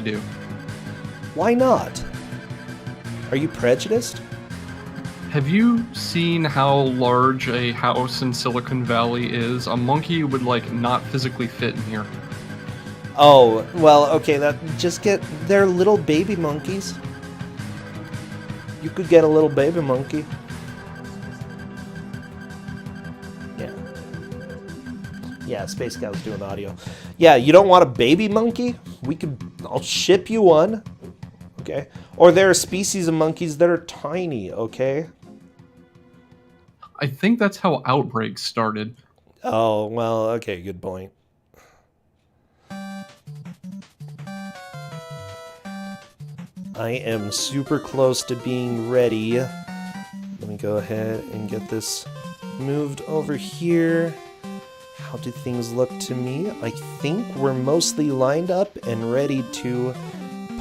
do. Why not? Are you prejudiced? Have you seen how large a house in Silicon Valley is? A monkey would, like, not physically fit in here. Oh, well, okay, they're little baby monkeys. You could get a little baby monkey. Yeah, Space Cow's doing audio. Yeah, you don't want a baby monkey? I'll ship you one. Okay. Or there are species of monkeys that are tiny, okay? I think that's how Outbreak started. Oh, well, okay, good point. I am super close to being ready. Let me go ahead and get this moved over here. How do things look to me? I think we're mostly lined up and ready to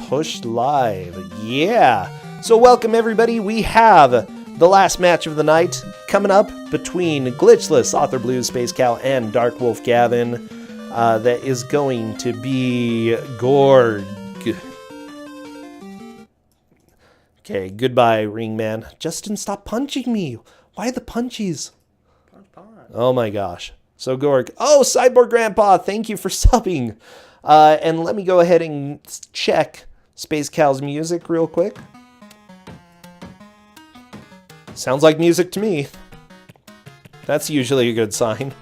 push live. Yeah! So welcome everybody. We have the last match of the night coming up between Glitchless, Author Blues, Space Cow, and Dark Wolf Gavin. That is going to be Gorg. Okay, goodbye, Ringman. Justin, stop punching me. Why the punchies? Oh my gosh. So Gorg. Oh, Cyborg Grandpa, thank you for subbing. And let me go ahead and check Space Cow's music real quick. Sounds like music to me. That's usually a good sign.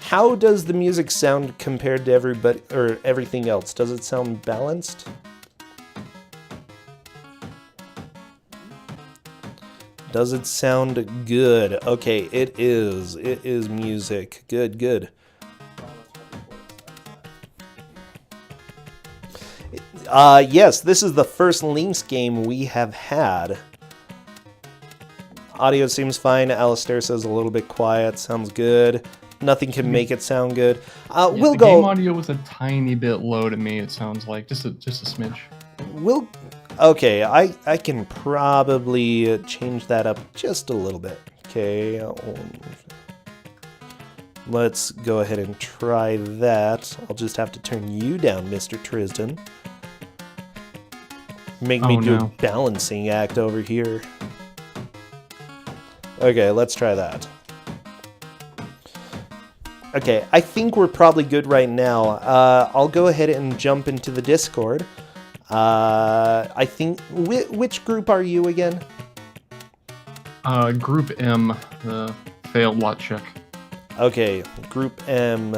How does the music sound compared to everything else? Does it sound balanced? Does it sound good? Okay, it is. It is music. Good, good. Yes, this is the first Lynx game we have had. Audio seems fine. Alistair says a little bit quiet. Sounds good. Nothing can make it sound good. We'll go. Game audio was a tiny bit low to me. It sounds like just a smidge. Okay, I can probably change that up just a little bit. Okay, let's go ahead and try that. I'll just have to turn you down, Mr. Tristan. Make me do a balancing act over here. Okay, let's try that. Okay, I think we're probably good right now. I'll go ahead and jump into the Discord. I think... Which group are you again? Group M, the failed lot check. Okay, Group M.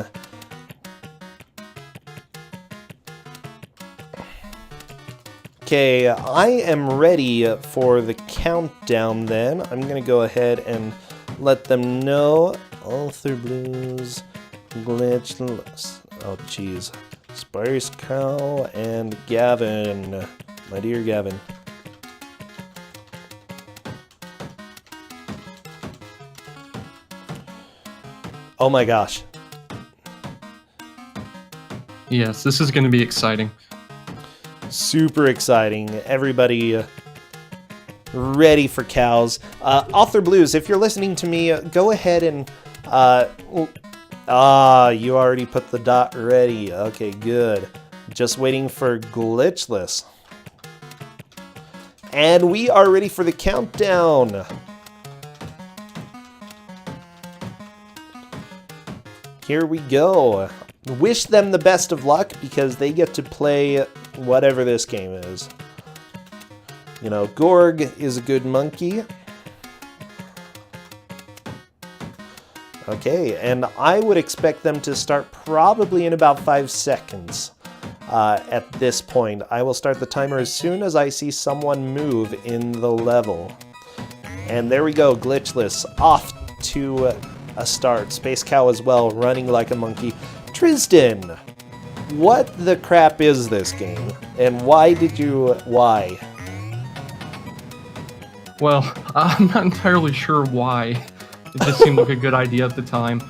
Okay, I am ready for the countdown then. I'm gonna go ahead and let them know. Author Blues, Glitchless. Oh, jeez. Space Cow and Gavin. My dear Gavin. Oh my gosh. Yes, this is going to be exciting. Super exciting. Everybody ready for cows. Author Blues, if you're listening to me, go ahead and... you already put the dot ready. Okay, good. Just waiting for Glitchless. And we are ready for the countdown. Here we go. Wish them the best of luck because they get to play whatever this game is. You know, Gorg is a good monkey. Okay, and I would expect them to start probably in about 5 seconds. At this point, I will start the timer as soon as I see someone move in the level. And there we go, Glitchless off to a start. Space Cow as well, running like a monkey. Tristan, what the crap is this game? And why? Well, I'm not entirely sure why. It just seemed like a good idea at the time.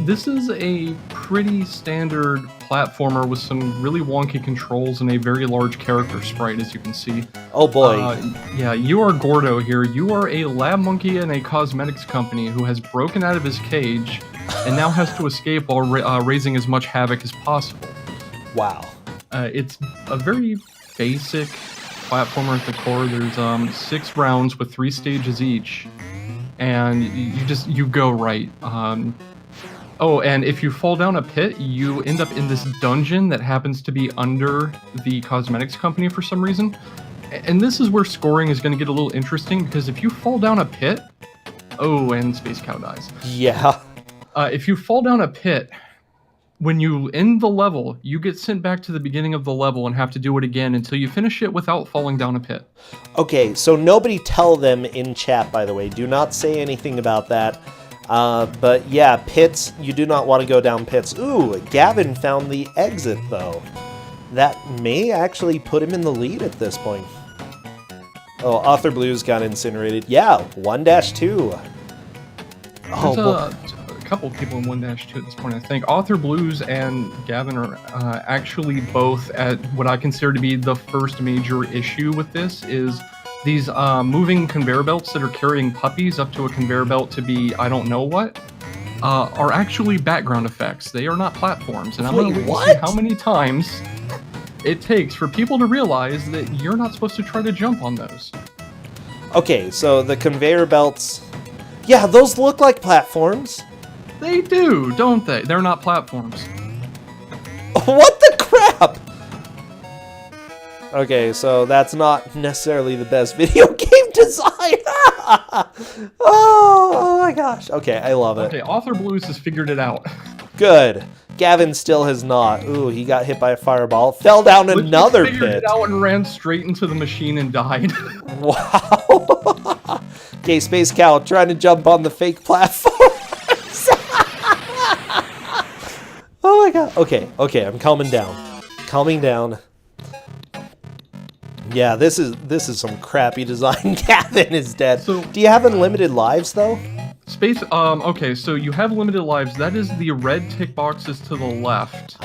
This is a pretty standard platformer with some really wonky controls and a very large character sprite, as you can see. Oh boy. Yeah, you are Gordo here. You are a lab monkey in a cosmetics company who has broken out of his cage and now has to escape while raising as much havoc as possible. Wow. It's a very basic platformer at the core. There's 6 rounds with 3 stages each, and you go right. Oh, and if you fall down a pit, you end up in this dungeon that happens to be under the cosmetics company for some reason. And this is where scoring is going to get a little interesting, because if you fall down a pit... Oh, and Space Cow dies. Yeah. If you fall down a pit, when you end the level, you get sent back to the beginning of the level and have to do it again until you finish it without falling down a pit. Okay, so nobody tell them in chat, by the way. Do not say anything about that. But yeah, pits, you do not want to go down pits. Ooh, Gavin found the exit, though. That may actually put him in the lead at this point. Oh, Author Blues got incinerated. Yeah, 1-2. Oh, There's a couple people in 1-2 at this point, I think. Author Blues and Gavin are actually both at what I consider to be the first major issue with this, is these moving conveyor belts that are carrying puppies up to a conveyor belt to be I don't know what, are actually background effects. They are not platforms. And I'm going to see how many times it takes for people to realize that you're not supposed to try to jump on those. Okay, so the conveyor belts... Yeah, those look like platforms. They do, don't they? They're not platforms. What the crap? Okay, so that's not necessarily the best video game design. Oh my gosh. Okay, I love it. Okay, Author Blues has figured it out. Good. Gavin still has not. Ooh, he got hit by a fireball. Fell down another pit. Figured it out and ran straight into the machine and died. Wow. Okay, Space Cow trying to jump on the fake platforms. Oh my god. Okay, I'm calming down. Calming down. Yeah, this is some crappy design. Gavin is dead. So, do you have unlimited lives though? Okay, so you have limited lives. That is the red tick boxes to the left.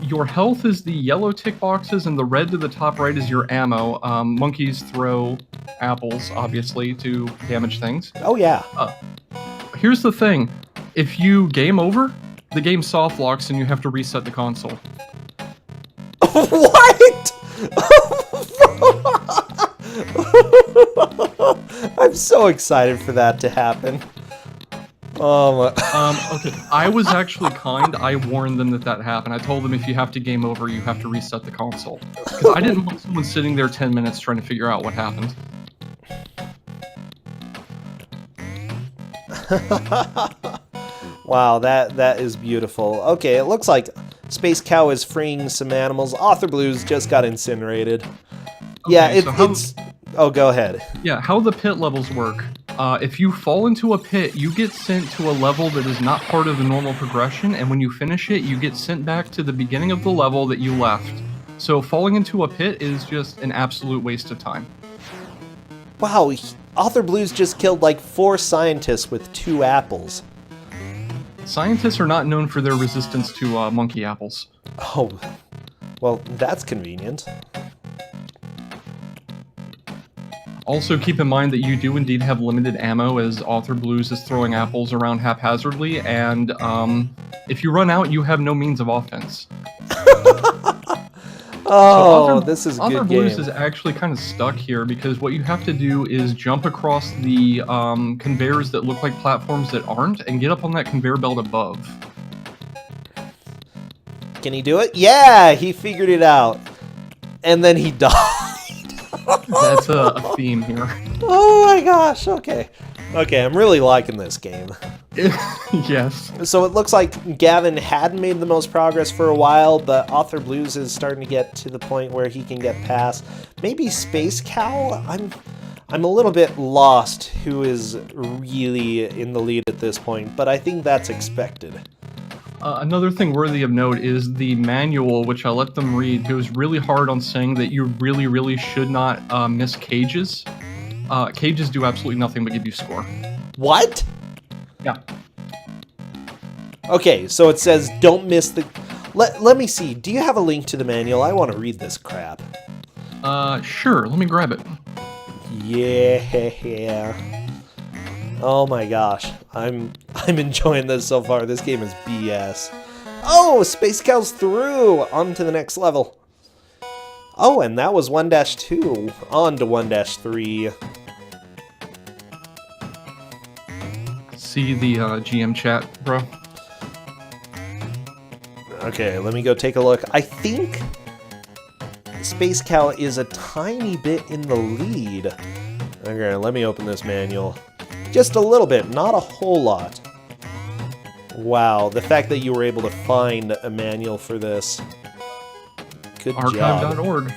Your health is the yellow tick boxes, and the red to the top right is your ammo. Monkeys throw apples, obviously, to damage things. Oh, yeah. Here's the thing. If you game over, the game soft locks and you have to reset the console. What? I'm so excited for that to happen. Oh my. Okay, I was actually kind. I warned them that happened. I told them if you have to game over, you have to reset the console. Because I didn't want someone sitting there 10 minutes trying to figure out what happened. Wow, that is beautiful. Okay, it looks like Space Cow is freeing some animals. Author Blues just got incinerated. Okay, yeah, it's... Oh, go ahead. Yeah, how the pit levels work. If you fall into a pit, you get sent to a level that is not part of the normal progression, and when you finish it, you get sent back to the beginning of the level that you left. So falling into a pit is just an absolute waste of time. Wow, Author Blues just killed like 4 scientists with 2 apples. Scientists are not known for their resistance to monkey apples. Oh, well, that's convenient. Also, keep in mind that you do indeed have limited ammo, as Author Blues is throwing apples around haphazardly, and if you run out, you have no means of offense. Oh, so this is a good game. Author Blues is actually kind of stuck here, because what you have to do is jump across the conveyors that look like platforms that aren't, and get up on that conveyor belt above. Can he do it? Yeah, he figured it out. And then he died. That's a theme here. Oh my gosh, okay. Okay, I'm really liking this game. Yes. So it looks like Gavin had made the most progress for a while, but Author Blues is starting to get to the point where he can get past. Maybe Space Cow? I'm a little bit lost who is really in the lead at this point, but I think that's expected. Another thing worthy of note is the manual, which I let them read, goes really hard on saying that you really should not miss cages. Cages do absolutely nothing but give you score. What? Yeah. Okay, so it says don't miss the... Let me see. Do you have a link to the manual? I want to read this crap. Sure. Let me grab it. Yeah. Oh my gosh, I'm enjoying this so far. This game is BS. Oh, Space Cow's through! On to the next level. Oh, and that was 1-2. On to 1-3. See the GM chat, bro? Okay, let me go take a look. I think Space Cow is a tiny bit in the lead. Okay, let me open this manual. Just a little bit, not a whole lot. Wow, the fact that you were able to find a manual for this. Good job. Archive.org.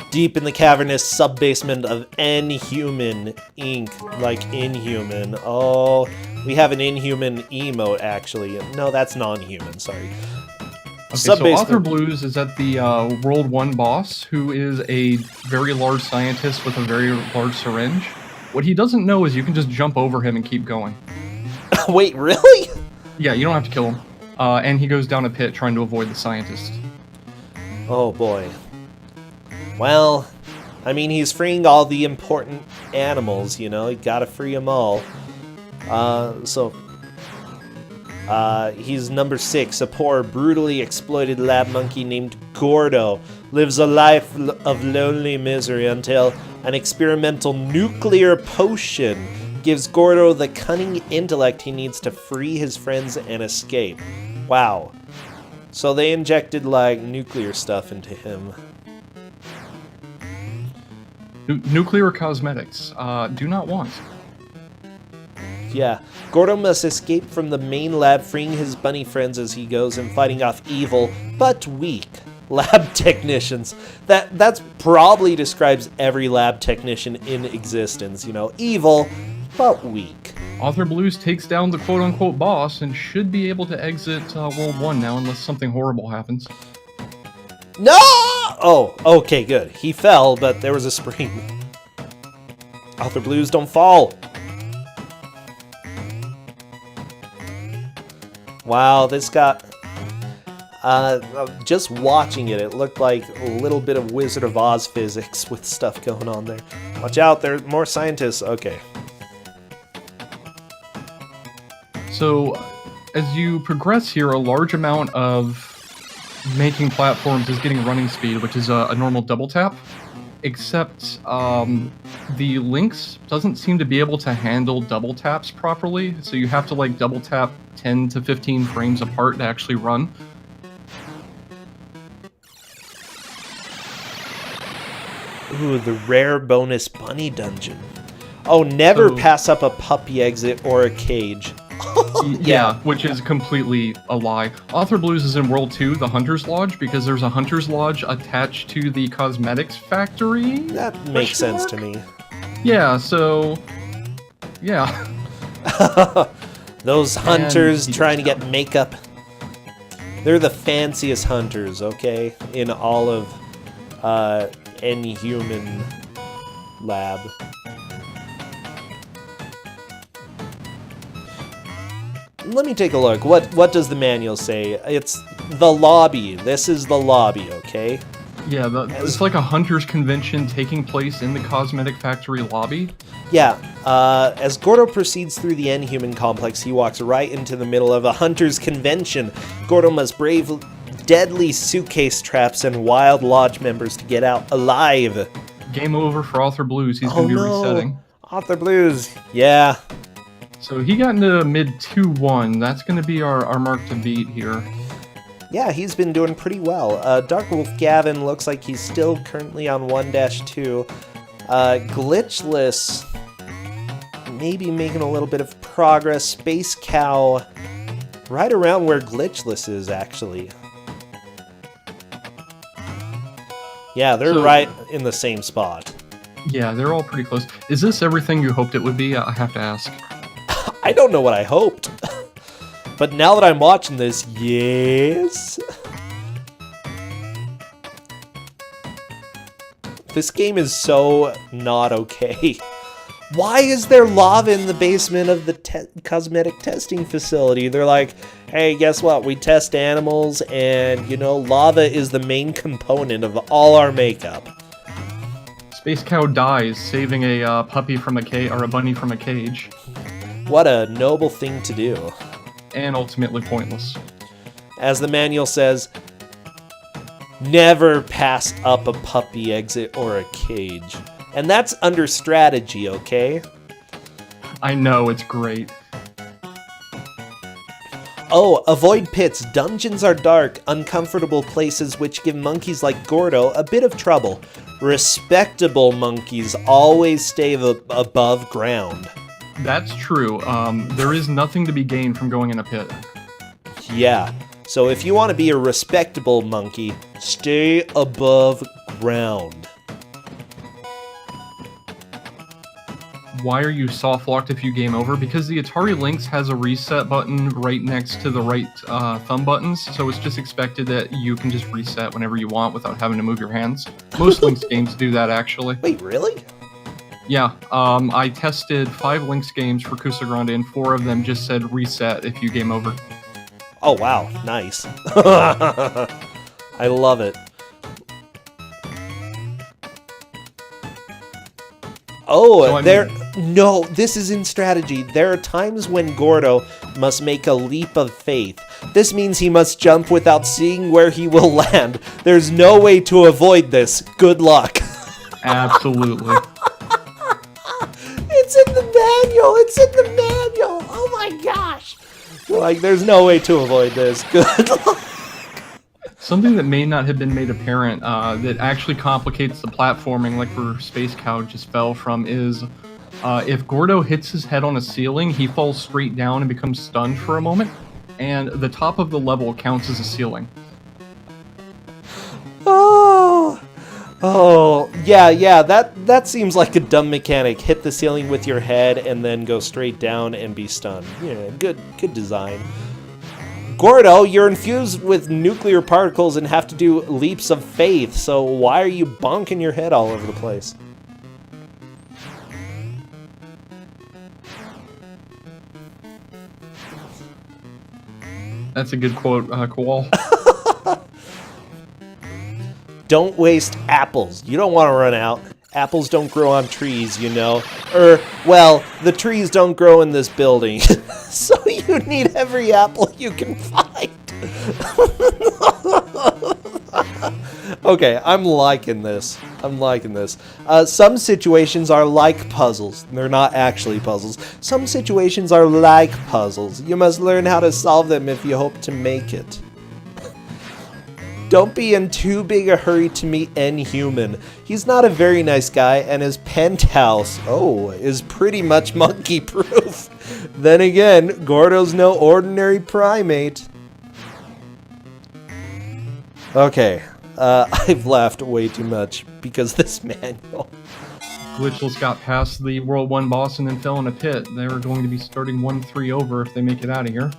Deep in the cavernous sub-basement of Inhuman Inc. Like Inhuman. Oh, we have an Inhuman emote, actually. No, that's non-human, sorry. Okay, so Author Blues is at the World 1 boss, who is a very large scientist with a very large syringe. What he doesn't know is you can just jump over him and keep going. Wait, really? Yeah, you don't have to kill him. And he goes down a pit trying to avoid the scientist. Oh boy. Well, I mean, he's freeing all the important animals, you know? You gotta free them all. He's number 6, a poor, brutally exploited lab monkey named Gordo. Lives a life of lonely misery until an experimental nuclear potion gives Gordo the cunning intellect he needs to free his friends and escape. Wow. So they injected, like, nuclear stuff into him. Nuclear cosmetics. Do not want. Yeah. Gordo must escape from the main lab, freeing his bunny friends as he goes and fighting off evil, but weak lab technicians. That's probably describes every lab technician in existence, you know. Evil, but weak. Author Blues takes down the quote-unquote boss and should be able to exit World 1 now unless something horrible happens. No! Oh, okay, good. He fell, but there was a spring. Author Blues, don't fall! Wow, this got... just watching it, it looked like a little bit of Wizard of Oz physics with stuff going on there. Watch out, there are more scientists. Okay. So, as you progress here, a large amount of making platforms is getting running speed, which is a normal double tap, except the links doesn't seem to be able to handle double taps properly, so you have to like double tap 10 to 15 frames apart to actually run. Ooh, the rare bonus bunny dungeon. Oh, never pass up a puppy exit or a cage. Yeah, which is completely a lie. Author Blues is in World 2, the Hunter's Lodge, because there's a Hunter's Lodge attached to the cosmetics factory. That makes sense to me. Yeah, so... yeah. Those hunters trying to get makeup. They're the fanciest hunters, okay? In all of Inhuman Lab. Let me take a look. What does the manual say? It's the lobby. This is the lobby, okay? Yeah, it's like a hunter's convention taking place in the cosmetic factory lobby. Yeah, as Gordo proceeds through the Inhuman complex, he walks right into the middle of a hunter's convention. Gordo must brave deadly suitcase traps and wild lodge members to get out alive. Game over for Author Blues. He's going to be resetting. Author Blues. Yeah. So he got into mid 2-1. That's going to be our mark to beat here. Yeah, he's been doing pretty well. Dark Wolf Gavin looks like he's still currently on 1-2. Glitchless, maybe making a little bit of progress. Space Cow, right around where Glitchless is, actually. Yeah, they're right in the same spot. Yeah, they're all pretty close. Is this everything you hoped it would be? I have to ask. I don't know what I hoped. But now that I'm watching this, yes. This game is so not okay. Why is there lava in the basement of the cosmetic testing facility? They're like, hey, guess what? We test animals and, you know, lava is the main component of all our makeup. Space Cow dies, saving a puppy from a cage, or a bunny from a cage. What a noble thing to do. And ultimately pointless. As the manual says, never pass up a puppy exit or a cage. And that's under strategy, okay? I know, it's great. Oh, avoid pits. Dungeons are dark, uncomfortable places which give monkeys like Gordo a bit of trouble. Respectable monkeys always stay above ground. That's true. There is nothing to be gained from going in a pit. Yeah, so if you want to be a respectable monkey, stay above ground. Why are you soft locked if you game over? Because the Atari Lynx has a reset button right next to the right thumb buttons, so it's just expected that you can just reset whenever you want without having to move your hands. Most Lynx games do that, actually. Wait, really? Yeah, I tested 5 Lynx games for Kusogrand3, and 4 of them just said reset if you game over. Oh, wow, nice. I love it. Oh, no, this is in strategy. There are times when Gordo must make a leap of faith. This means he must jump without seeing where he will land. There's no way to avoid this. Good luck. Absolutely. It's in the manual. It's in the manual. Oh my gosh. Like, there's no way to avoid this. Good luck. Something that may not have been made apparent that actually complicates the platforming, like where Space Cow just fell from, is if Gordo hits his head on a ceiling, he falls straight down and becomes stunned for a moment, and the top of the level counts as a ceiling. Oh, yeah, that seems like a dumb mechanic. Hit the ceiling with your head and then go straight down and be stunned. Yeah, good design. Gordo, you're infused with nuclear particles and have to do leaps of faith, so why are you bonking your head all over the place? That's a good quote, Koal. Don't waste apples. You don't want to run out. Apples don't grow on trees, you know. Well, the trees don't grow in this building. So you need every apple you can find. Okay, I'm liking this. Some situations are like puzzles. They're not actually puzzles. Some situations are like puzzles. You must learn how to solve them if you hope to make it. Don't be in too big a hurry to meet N-Human. He's not a very nice guy, and his penthouse, is pretty much monkey-proof. Then again, Gordo's no ordinary primate. Okay, I've laughed way too much because this manual. Glitchless got past the World 1 boss and then fell in a pit. They were going to be starting 1-3 over if they make it out of here.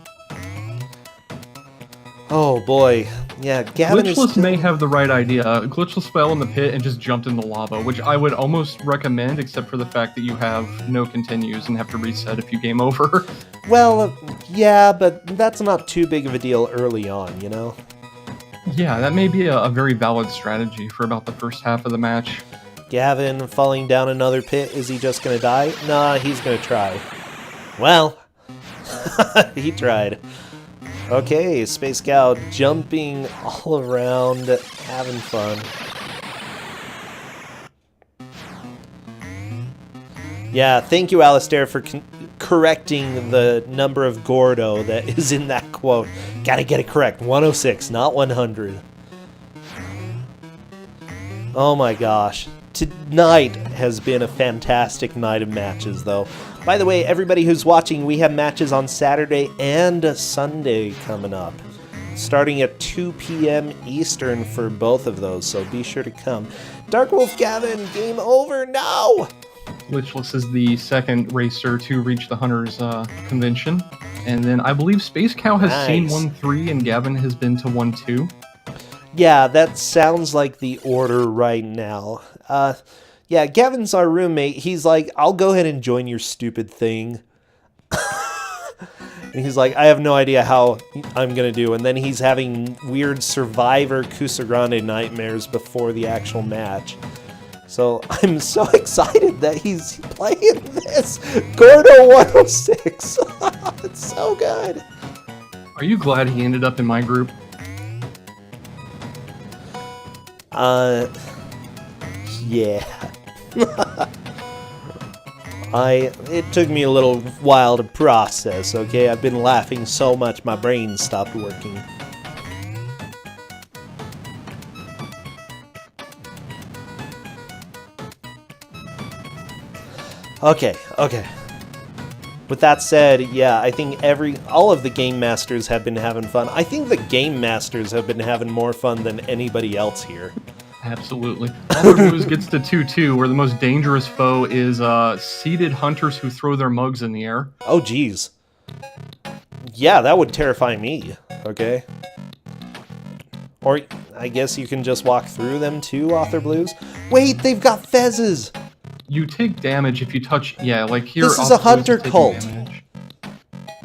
Oh boy. Yeah, Gavin Glitchless may have the right idea. Glitchless fell in the pit and just jumped in the lava, which I would almost recommend, except for the fact that you have no continues and have to reset if you game over. Well, yeah, but that's not too big of a deal early on, you know? Yeah, that may be a very valid strategy for about the first half of the match. Gavin falling down another pit, is he just gonna die? Nah, he's gonna try. Well, he tried. Okay, Space Cow jumping all around, having fun. Yeah, thank you, Alistair, for correcting the number of Gordo that is in that quote. Gotta get it correct. 106, not 100. Oh my gosh. Tonight has been a fantastic night of matches, though. By the way, everybody who's watching, we have matches on Saturday and Sunday coming up, starting at 2 p.m. Eastern for both of those, so be sure to come. Darkwolf Gavin, game over, no! Glitchless is the second racer to reach the Hunters convention, and then I believe Space Cow has seen 1-3 and Gavin has been to 1-2. Yeah, that sounds like the order right now. Yeah, Gavin's our roommate. He's like, I'll go ahead and join your stupid thing. And he's like, I have no idea how I'm going to do. And then he's having weird Survivor Kusogrand3 nightmares before the actual match. So I'm so excited that he's playing this Gordo 106. It's so good. Are you glad he ended up in my group? Yeah. It took me a little while to process, okay? I've been laughing so much my brain stopped working. Okay. With that said, yeah, I think all of the Game Masters have been having fun. I think the Game Masters have been having more fun than anybody else here. Absolutely. Other Blues gets to 2-2, where the most dangerous foe is seated hunters who throw their mugs in the air. Oh, geez. Yeah, that would terrify me, okay? Or I guess you can just walk through them too, Author Blues. Wait, they've got fezzes! You take damage if you touch... Yeah, like here... This is a hunter cult.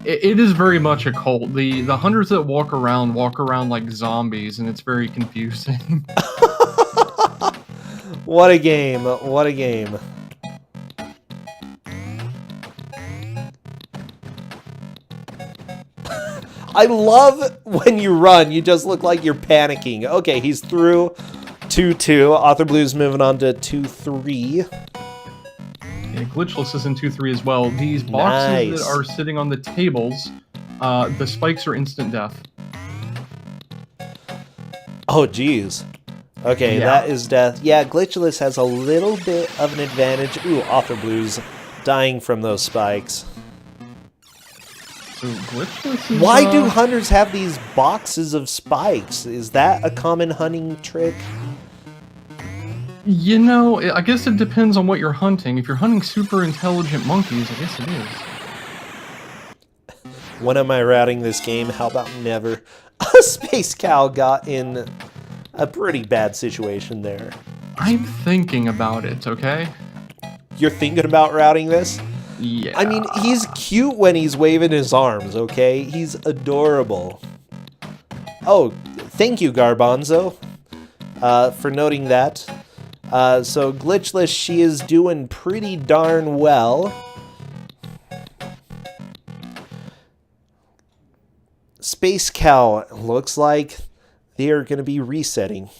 It is very much a cult. The hunters that walk around like zombies, and it's very confusing. What a game. What a game. I love when you run, you just look like you're panicking. Okay, he's through 2-2. Author Blues moving on to 2-3. Yeah, Glitchless is in 2-3 as well. These boxes that are sitting on the tables, the spikes are instant death. Oh, geez. Okay, yeah. That is death. Yeah, Glitchless has a little bit of an advantage. Ooh, Author Blues dying from those spikes. So Glitchless is, Why do hunters have these boxes of spikes? Is that a common hunting trick? You know, I guess it depends on what you're hunting. If you're hunting super intelligent monkeys, I guess it is. When am I routing this game? How about never? A Space Cow got in a pretty bad situation there. I'm thinking about it, okay? You're thinking about routing this? Yeah. I mean, he's cute when he's waving his arms, okay? He's adorable. Oh, thank you, Garbanzo, for noting that. So Glitchless, she is doing pretty darn well. Space Cow, looks like they are going to be resetting.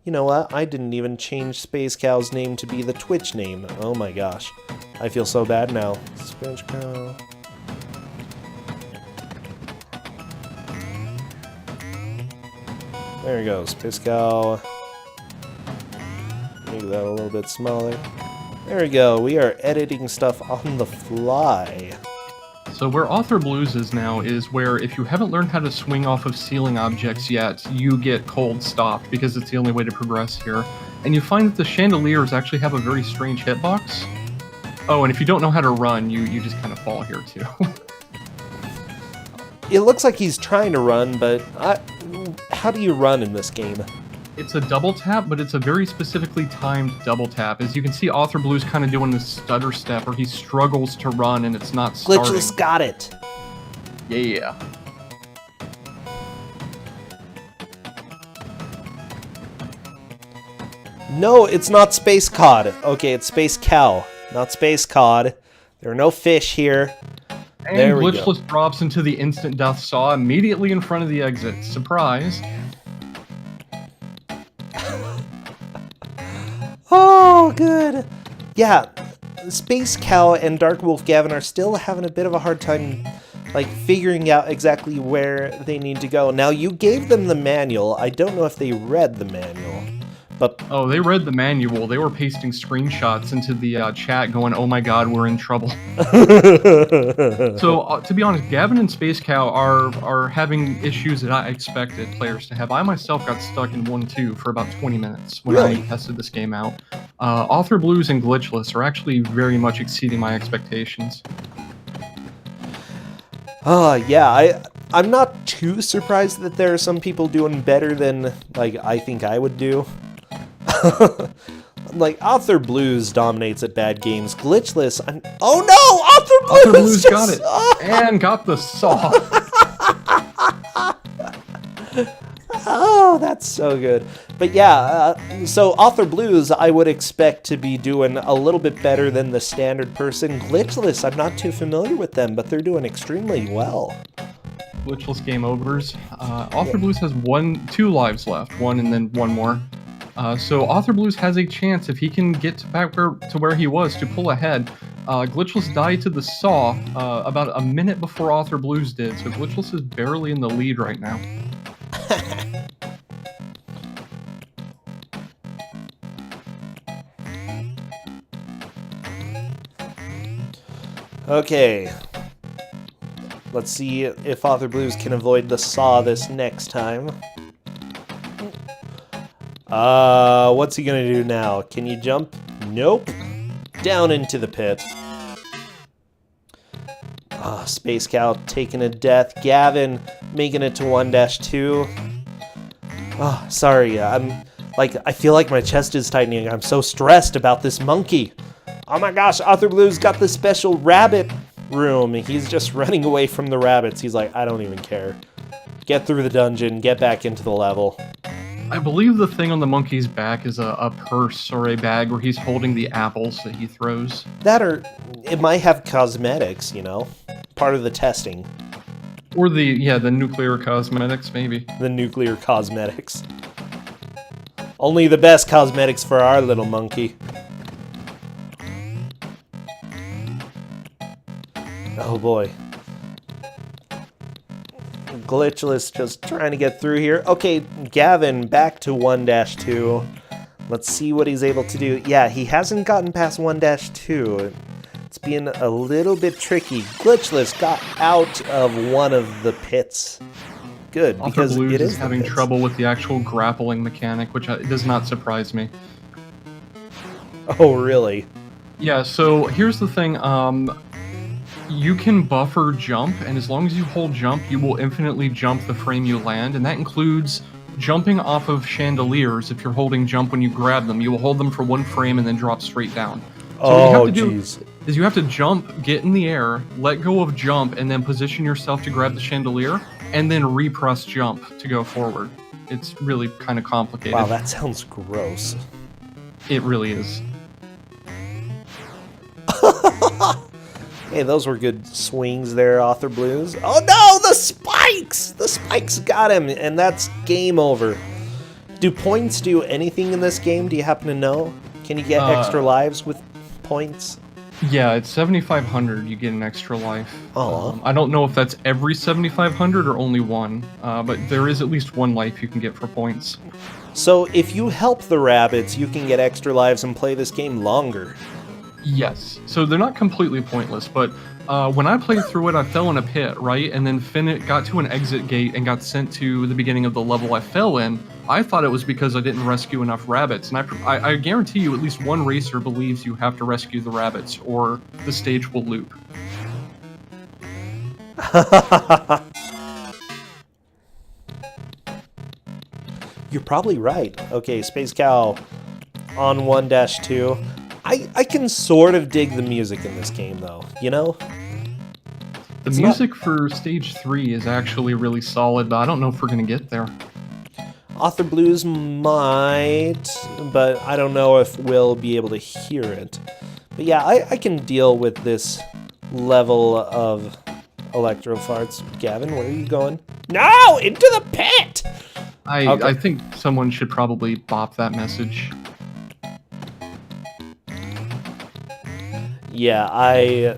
You know what? I didn't even change Space Cow's name to be the Twitch name. Oh my gosh. I feel so bad now. Space Cow. There we go. Space Cow. Make that a little bit smaller. There we go. We are editing stuff on the fly. So where Author Blues is now is where if you haven't learned how to swing off of ceiling objects yet, you get cold stopped because it's the only way to progress here. And you find that the chandeliers actually have a very strange hitbox. Oh, and if you don't know how to run, you just kind of fall here too. It looks like he's trying to run, but how do you run in this game? It's a double tap, but it's a very specifically timed double tap. As you can see, Author Blue's kind of doing this stutter step where he struggles to run and it's not starting. Glitchless got it. Yeah. No, it's not Space Cod. Okay, it's Space Cow, not Space Cod. There are no fish here. And there we go. Glitchless drops into the instant death saw immediately in front of the exit. Surprise. Oh, good. Yeah, Space Cow and Dark Wolf Gavin are still having a bit of a hard time, like, figuring out exactly where they need to go. Now, you gave them the manual. I don't know if they read the manual, but... Oh, they read the manual. They were pasting screenshots into the chat going, oh my god, we're in trouble. So, to be honest, Gavin and Space Cow are having issues that I expected players to have. I myself got stuck in 1-2 for about 20 minutes when I tested this game out. Author Blues and Glitchless are actually very much exceeding my expectations. Yeah, I'm not too surprised that there are some people doing better than, like, I think I would do. Like, Author Blues dominates at bad games. Glitchless, oh no! Author Blues got it! And got the saw! Oh, that's so good. But yeah, so Author Blues, I would expect to be doing a little bit better than the standard person. Glitchless, I'm not too familiar with them, but they're doing extremely well. Glitchless game overs. Author Blues has two lives left, one and then one more. So Author Blues has a chance if he can get back to where he was to pull ahead. Glitchless died to the saw about a minute before Author Blues did, so Glitchless is barely in the lead right now. Okay. Let's see if Author Blues can avoid the saw this next time. What's he gonna do now? Can you jump? Nope. Down into the pit. Space Cow taking a death. Gavin making it to 1-2. Sorry. I feel like my chest is tightening. I'm so stressed about this monkey. Oh my gosh, Author Blues got the special rabbit room. He's just running away from the rabbits. He's like, I don't even care. Get through the dungeon, get back into the level. I believe the thing on the monkey's back is a purse or a bag where he's holding the apples that he throws. That or it might have cosmetics, you know? Part of the testing. Or the nuclear cosmetics, maybe. The nuclear cosmetics. Only the best cosmetics for our little monkey. Oh boy. Glitchless just trying to get through here. Okay, Gavin back to 1-2. Let's see what he's able to do. Yeah, he hasn't gotten past 1-2. It's being a little bit tricky. Glitchless got out of one of the pits. Good, because Blues it is having trouble with the actual grappling mechanic, which does not surprise me. Oh, really? Yeah, so here's the thing. You can buffer jump, and as long as you hold jump, you will infinitely jump the frame you land, and that includes jumping off of chandeliers. If you're holding jump when you grab them, you will hold them for one frame and then drop straight down. So what you have to do is you have to jump, get in the air, let go of jump, and then position yourself to grab the chandelier, and then repress jump to go forward. It's really kind of complicated. Wow, that sounds gross. It really is. Hey, those were good swings there, Author Blues. Oh no, the spikes! The spikes got him, and that's game over. Do points do anything in this game? Do you happen to know? Can you get extra lives with points? Yeah, it's 7,500. You get an extra life. Oh. I don't know if that's every 7,500 or only one, but there is at least one life you can get for points. So if you help the rabbits, you can get extra lives and play this game longer. Yes. So they're not completely pointless, but when I played through it, I fell in a pit, right? And then got to an exit gate and got sent to the beginning of the level I fell in. I thought it was because I didn't rescue enough rabbits. And I guarantee you at least one racer believes you have to rescue the rabbits or the stage will loop. You're probably right. Okay, Space Cow on 1-2. I can sort of dig the music in this game, though, you know? The music for Stage 3 is actually really solid, but I don't know if we're going to get there. Author Blues might, but I don't know if we'll be able to hear it. But yeah, I can deal with this level of electro farts. Gavin, where are you going? No! Into the pit! Okay. I think someone should probably bop that message. Yeah, I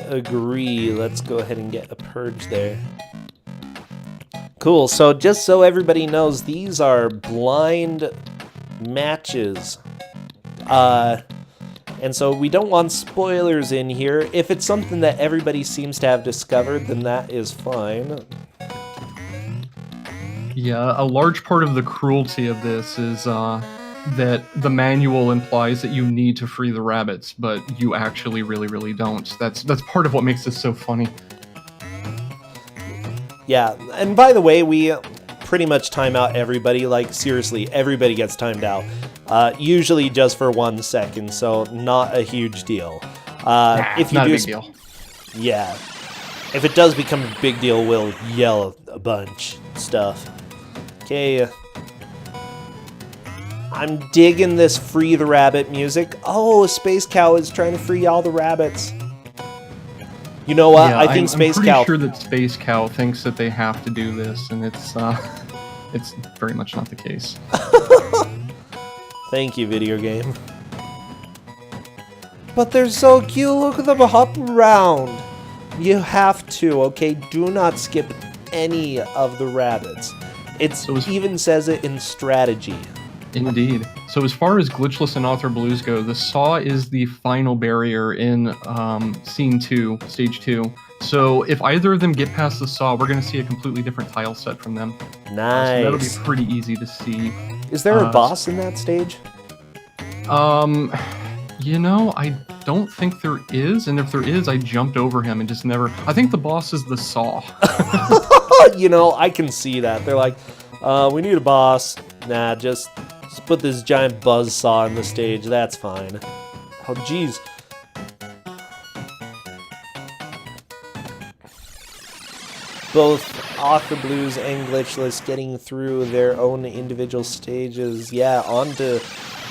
agree. Let's go ahead and get a purge there. Cool, so just so everybody knows, these are blind matches. And so we don't want spoilers in here. If it's something that everybody seems to have discovered, then that is fine. Yeah, a large part of the cruelty of this is that the manual implies that you need to free the rabbits, but you actually really, really don't. That's part of what makes this so funny. Yeah, and by the way, we pretty much time out everybody. Like, seriously, everybody gets timed out. Usually just for 1 second, so not a huge deal. If you not do a big deal. Yeah. If it does become a big deal, we'll yell a bunch stuff. Okay. I'm digging this free the rabbit music. Oh, Space Cow is trying to free all the rabbits. You know what? Yeah, I think Space I'm Cow... pretty sure that Space Cow thinks that they have to do this, and it's very much not the case. Thank you, video game. But they're so cute. Look at them hop around. You have to, okay? Do not skip any of the rabbits. Even says it in strategy. Indeed. So as far as Glitchless and Author Blues go, the saw is the final barrier in scene 2, stage 2. So if either of them get past the saw, we're going to see a completely different tile set from them. Nice. So that'll be pretty easy to see. Is there a boss in that stage? You know, I don't think there is, and if there is, I jumped over him and just never... I think the boss is the saw. You know, I can see that. They're like, we need a boss. Nah, just put this giant buzz saw on the stage. That's fine. Oh, jeez. Both Author Blues and Glitchless getting through their own individual stages. Yeah, on to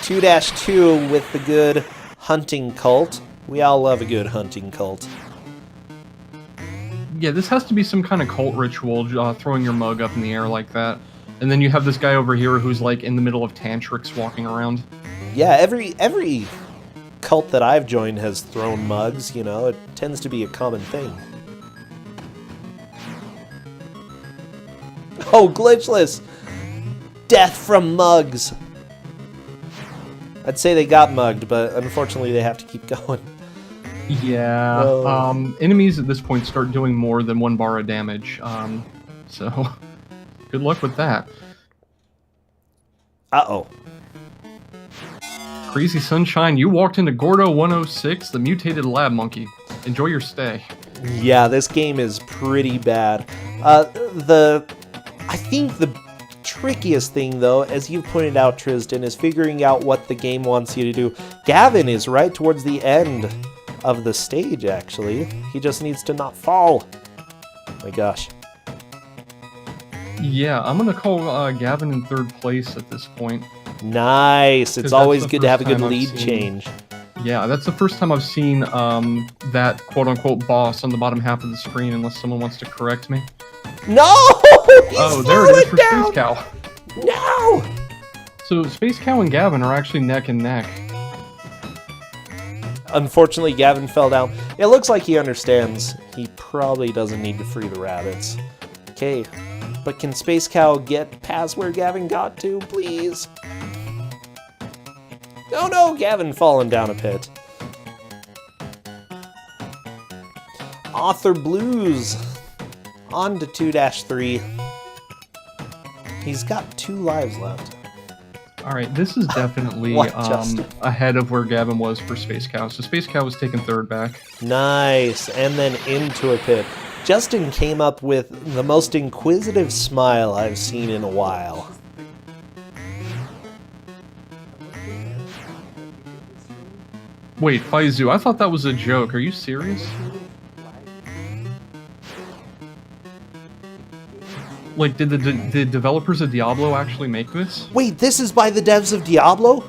2-2 with the good hunting cult. We all love a good hunting cult. Yeah, this has to be some kind of cult ritual, throwing your mug up in the air like that. And then you have this guy over here who's like in the middle of tantrics walking around. Yeah, every cult that I've joined has thrown mugs, you know, it tends to be a common thing. Oh, Glitchless! Death from mugs! I'd say they got mugged, but unfortunately they have to keep going. Yeah, enemies at this point start doing more than 1 bar of damage, so good luck with that. Uh-oh. Crazy Sunshine, you walked into Gordo 106, the mutated lab monkey. Enjoy your stay. Yeah, this game is pretty bad. I think the trickiest thing, though, as you pointed out, Tristan, is figuring out what the game wants you to do. Gavin is right towards the end of the stage, actually. He just needs to not fall. Oh my gosh. Yeah, I'm gonna call Gavin in 3rd place at this point. Nice. It's always good to have a good lead change. Yeah, that's the first time I've seen that quote-unquote boss on the bottom half of the screen, unless someone wants to correct me. No! Oh, there it is for down. Space Cow. No! So Space Cow and Gavin are actually neck and neck. Unfortunately, Gavin fell down. It looks like he understands. He probably doesn't need to free the rabbits. Okay, but can Space Cow get past where Gavin got to, please? Oh no, Gavin fallen down a pit. Author Blues on to 2-3. He's got 2 lives left. Alright, this is definitely ahead of where Gavin was for Space Cow. So Space Cow was taking 3rd back. Nice, and then into a pit. Justin came up with the most inquisitive smile I've seen in a while. Wait, Faizu, I thought that was a joke. Are you serious? Like, did the developers of Diablo actually make this? Wait, this is by the devs of Diablo?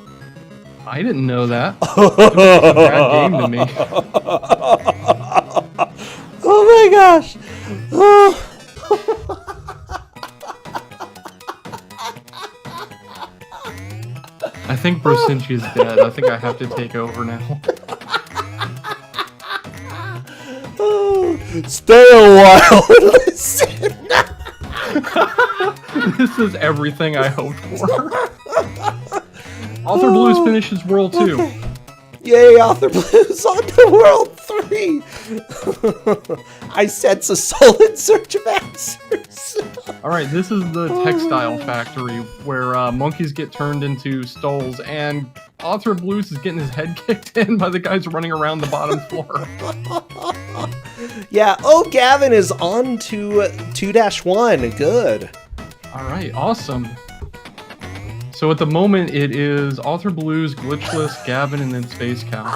I didn't know that. It was a bad game to me. Oh my gosh! I think Brossentia is dead. I think I have to take over now. Stay a while and listen! This is everything I hoped for. Author Blues finishes World 2. Okay. Yay, Author Blues on to World 3! I sense a soul in search of answers. Alright, this is the textile factory where monkeys get turned into stoles, and Author Blues is getting his head kicked in by the guys running around the bottom floor. Yeah, oh, Gavin is on to 2-1. Good. Alright, awesome. So at the moment, it is Author Blues, Glitchless, Gavin, and then Space Cow.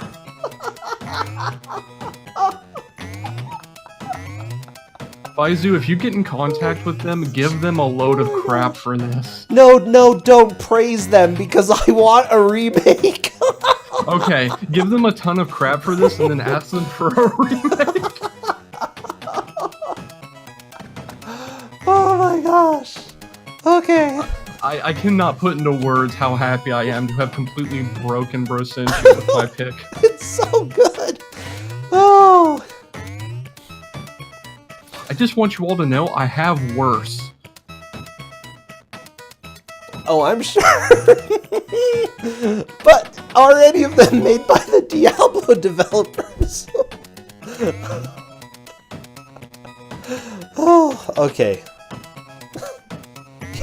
Baizu, if you get in contact with them, give them a load of crap for this. No, don't praise them because I want a remake. Okay, give them a ton of crap for this and then ask them for a remake. Oh my gosh. Okay. I cannot put into words how happy I am to have completely broken Brossentia with my pick. It's so good. Oh. I just want you all to know I have worse. Oh, I'm sure. But are any of them made by the Diablo developers? Oh, okay.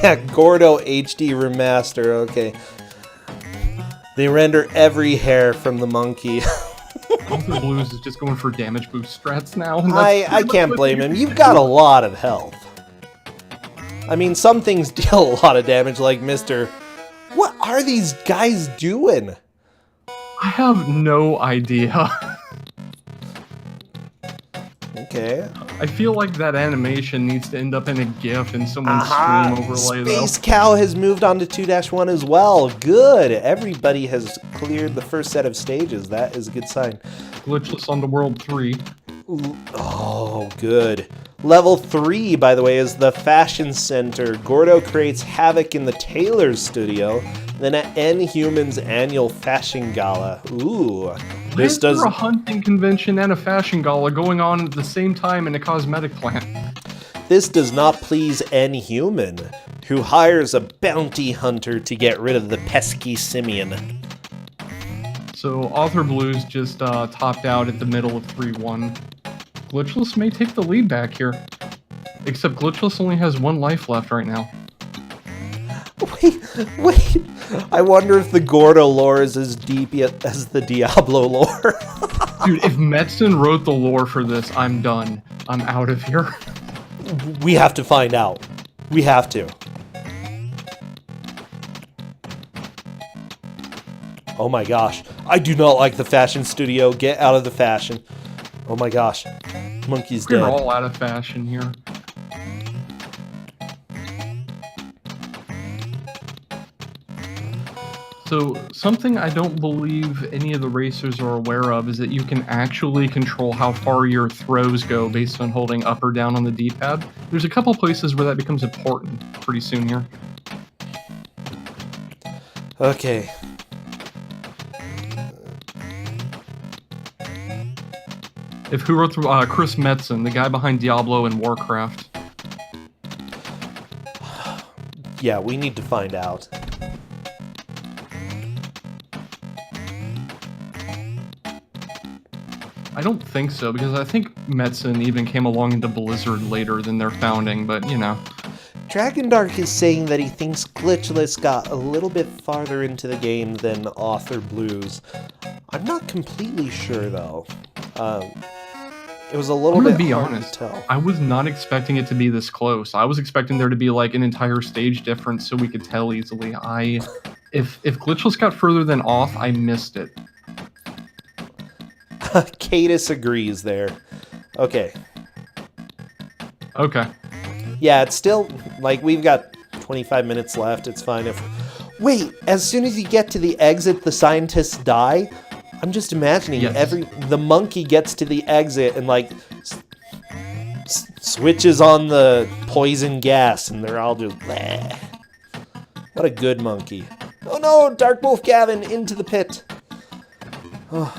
Yeah, Gordo HD remaster, okay. They render every hair from the monkey. Author Blues is just going for damage boost strats now. I can't blame him. You've got a lot of health. I mean, some things deal a lot of damage, like Mr. What are these guys doing? I have no idea. Okay. I feel like that animation needs to end up in a GIF in someone's stream overlay, though. Space Cow has moved on to 2-1 as well. Good. Everybody has cleared the first set of stages. That is a good sign. Glitchless on the World 3. Oh, good. Level 3, by the way, is the Fashion Center. Gordo creates havoc in the tailor's studio, then at N-Human's annual fashion gala. Ooh. This does a hunting convention and a fashion gala going on at the same time in a cosmetic plant. This does not please N-Human, who hires a bounty hunter to get rid of the pesky simian. So Author Blues just topped out at the middle of 3-1. Glitchless may take the lead back here. Except Glitchless only has 1 life left right now. Wait. I wonder if the Gordo lore is as deep as the Diablo lore. Dude, if Metzen wrote the lore for this, I'm done. I'm out of here. We have to find out. We have to. Oh my gosh. I do not like the fashion studio. Get out of the fashion. Oh my gosh. Monkey's dead. We're all out of fashion here. So, something I don't believe any of the racers are aware of is that you can actually control how far your throws go based on holding up or down on the D-pad. There's a couple places where that becomes important pretty soon here. Okay. If who wrote the, Chris Metzen, the guy behind Diablo and Warcraft. Yeah, we need to find out. I don't think so, because I think Metzen even came along into Blizzard later than their founding, but you know. Dragondark is saying that he thinks Glitchless got a little bit farther into the game than Author Blues. I'm not completely sure, though. It was a little bit be hard honest, to tell. I was not expecting it to be this close. I was expecting there to be like an entire stage difference so we could tell easily. If Glitchless got further than Auth, I missed it. Cadus agrees there. Okay. Okay. Yeah, it's still, like, we've got 25 minutes left. It's fine if... Wait, as soon as you get to the exit, the scientists die? I'm just imagining the monkey gets to the exit and, like, switches on the poison gas, and they're all just... Bleh. What a good monkey. Oh no, Dark Wolf Gavin into the pit. Oh.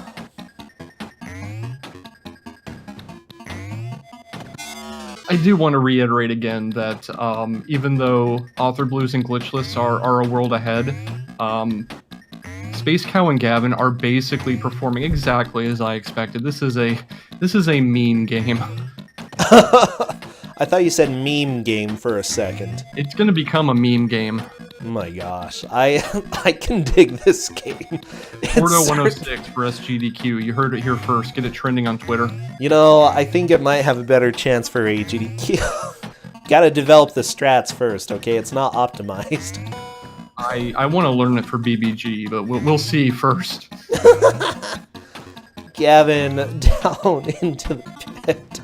I do want to reiterate again that even though Author Blues and Glitchless are a world ahead, Space Cow and Gavin are basically performing exactly as I expected. This is a meme game. I thought you said meme game for a second. It's gonna become a meme game. Oh my gosh, I can dig this game. Gordo 106 for SGDQ. You heard it here first. Get it trending on Twitter. You know, I think it might have a better chance for AGDQ. Gotta develop the strats first, okay? It's not optimized. I want to learn it for BBG, but we'll see first. Gavin down into the pit.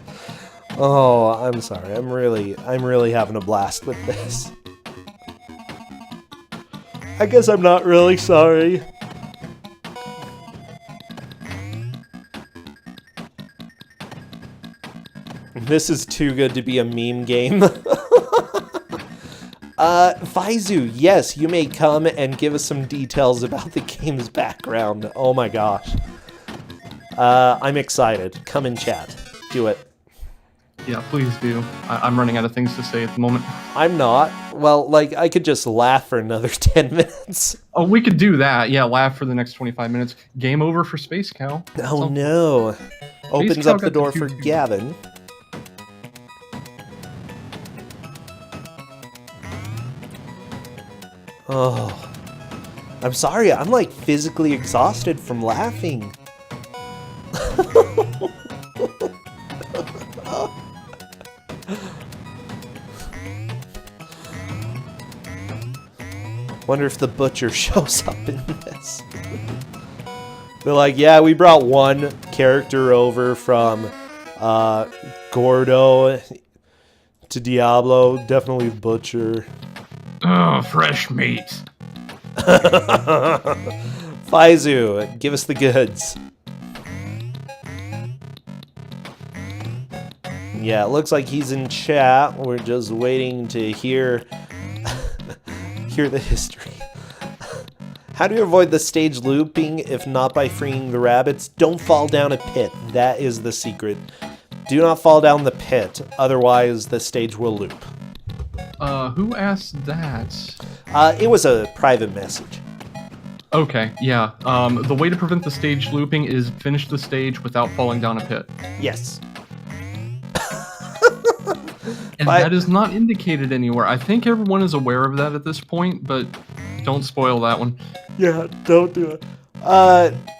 Oh, I'm sorry. I'm really having a blast with this. I guess I'm not really sorry. This is too good to be a meme game. Faizu, yes, you may come and give us some details about the game's background. Oh my gosh. I'm excited. Come and chat. Do it. Yeah, please do. I'm running out of things to say at the moment. I'm not. Well, like, I could just laugh for another 10 minutes. Oh, we could do that. Yeah, laugh for the next 25 minutes. Game over for Space Cow. Oh no. Opens up the door for Gavin. Oh. I'm sorry, I'm like physically exhausted from laughing. Wonder if the butcher shows up in this. They're like, yeah, we brought one character over from Gordo to Diablo. Definitely butcher. Oh, fresh meat. Faizu, give us the goods. Yeah, it looks like he's in chat. We're just waiting to hear the history. How do you avoid the stage looping if not by freeing the rabbits? Don't fall down a pit. That is the secret. Do not fall down the pit, otherwise the stage will loop. Who asked that? It was a private message. Okay, yeah. The way to prevent the stage looping is finish the stage without falling down a pit. Yes. And that is not indicated anywhere. I think everyone is aware of that at this point, but don't spoil that one. Yeah, don't do it.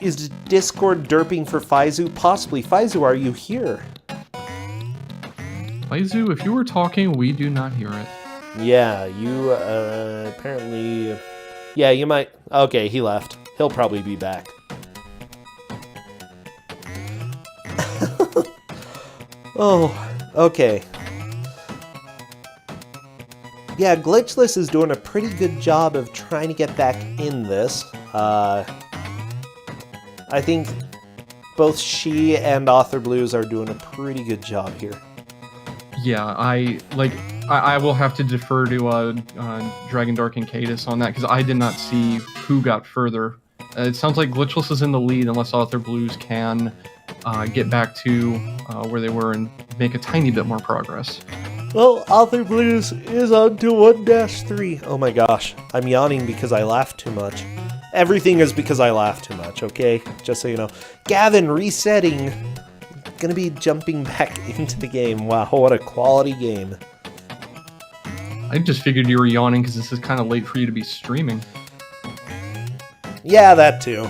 Is Discord derping for Faizu? Possibly. Faizu, are you here? Faizu, if you were talking, we do not hear it. Yeah, you, apparently... Yeah, you might... Okay, he left. He'll probably be back. Oh, okay. Yeah, Glitchless is doing a pretty good job of trying to get back in this. I think both she and Author Blues are doing a pretty good job here. Yeah, I will have to defer to Dragon Dark and Cadus on that, because I did not see who got further. It sounds like Glitchless is in the lead unless Author Blues can get back to where they were and make a tiny bit more progress. Well, Author Blues is on to 1-3. Oh my gosh, I'm yawning because I laughed too much. Everything is because I laughed too much, okay? Just so you know. Gavin, resetting. Gonna be jumping back into the game. Wow, what a quality game. I just figured you were yawning because this is kind of late for you to be streaming. Yeah, that too.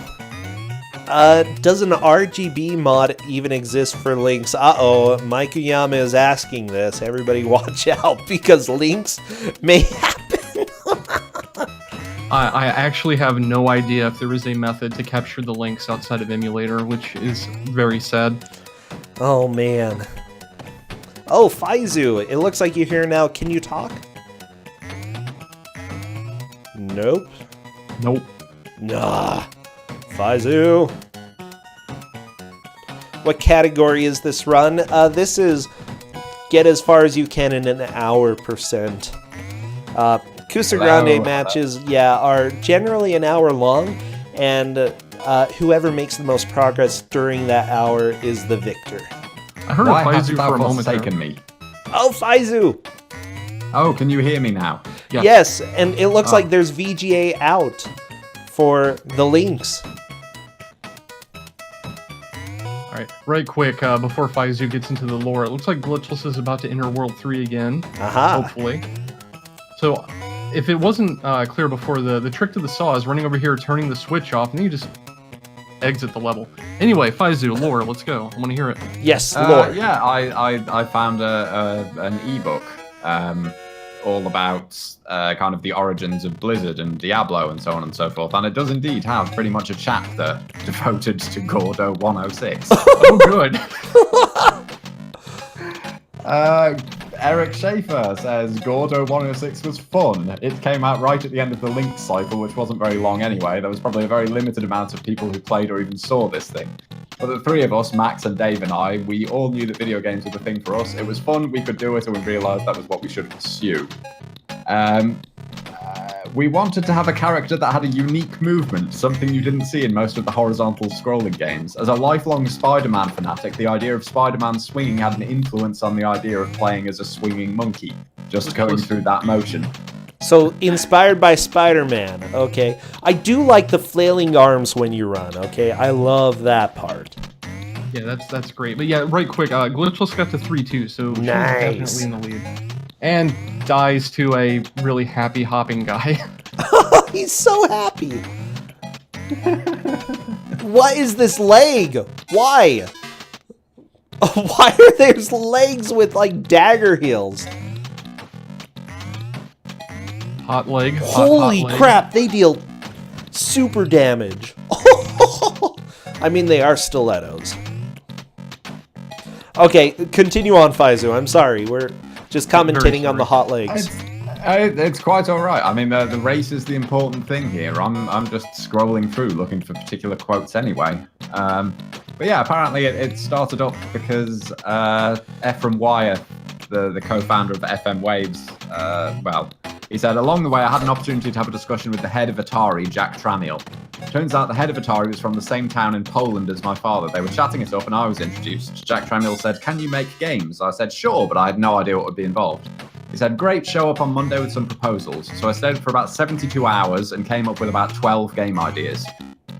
Does an RGB mod even exist for links? Uh-oh, Mikuyama is asking this. Everybody watch out, because links may happen. I actually have no idea if there is a method to capture the links outside of emulator, which is very sad. Oh, man. Oh, Faizu, it looks like you're here now. Can you talk? Nope. Nope. Nah. Faizu. What category is this run? This is get as far as you can in an hour %. Kusogrand3 matches, yeah, are generally an hour long, and whoever makes the most progress during that hour is the victor. I heard Why of hast Faizu thou for a moment there. forsaken me? Oh, Faizu! Oh, can you hear me now? Yes. Yes, and it looks like there's VGA out for the links. Alright, right quick, before Faizu gets into the lore, it looks like Glitchless is about to enter World 3 again. Aha. Hopefully. So, if it wasn't clear before, the trick to the saw is running over here, turning the switch off, and then you just exit the level. Anyway, Faizu, lore, let's go. I want to hear it. Yes, lore. Yeah, I found an ebook all about kind of the origins of Blizzard and Diablo and so on and so forth, and it does indeed have pretty much a chapter devoted to Gordo 106. Oh, good. Eric Schaefer says Gordo 106 was fun. It came out right at the end of the Link cycle, which wasn't very long anyway. There was probably a very limited amount of people who played or even saw this thing. But the three of us, Max and Dave and I, we all knew that video games were the thing for us. It was fun, we could do it, and we realised that was what we should pursue. We wanted to have a character that had a unique movement, something you didn't see in most of the horizontal scrolling games. As a lifelong Spider-Man fanatic, the idea of Spider-Man swinging had an influence on the idea of playing as a swinging monkey, just going through that motion. So, inspired by Spider-Man, okay. I do like the flailing arms when you run, okay. I love that part. Yeah, that's great. But yeah, right quick, Glitchless got to 3-2, so she's definitely in the lead. And dies to a really happy hopping guy. He's so happy. What is this leg? Why? Why are there legs with like dagger heels? Hot leg. Holy hot leg. crap, they deal super damage. I mean, they are stilettos. Okay, continue on, Faizu. I'm sorry. We're just commentating on the hot legs. It's quite all right. I mean, the race is the important thing here. I'm just scrolling through looking for particular quotes anyway. But yeah, apparently it started up because Ephraim Wire, the co-founder of FM Waves, he said, along the way, I had an opportunity to have a discussion with the head of Atari, Jack Tramiel. Turns out the head of Atari was from the same town in Poland as my father. They were chatting it up and I was introduced. Jack Tramiel said, can you make games? I said, sure, but I had no idea what would be involved. He said, great, show up on Monday with some proposals. So I stayed for about 72 hours and came up with about 12 game ideas.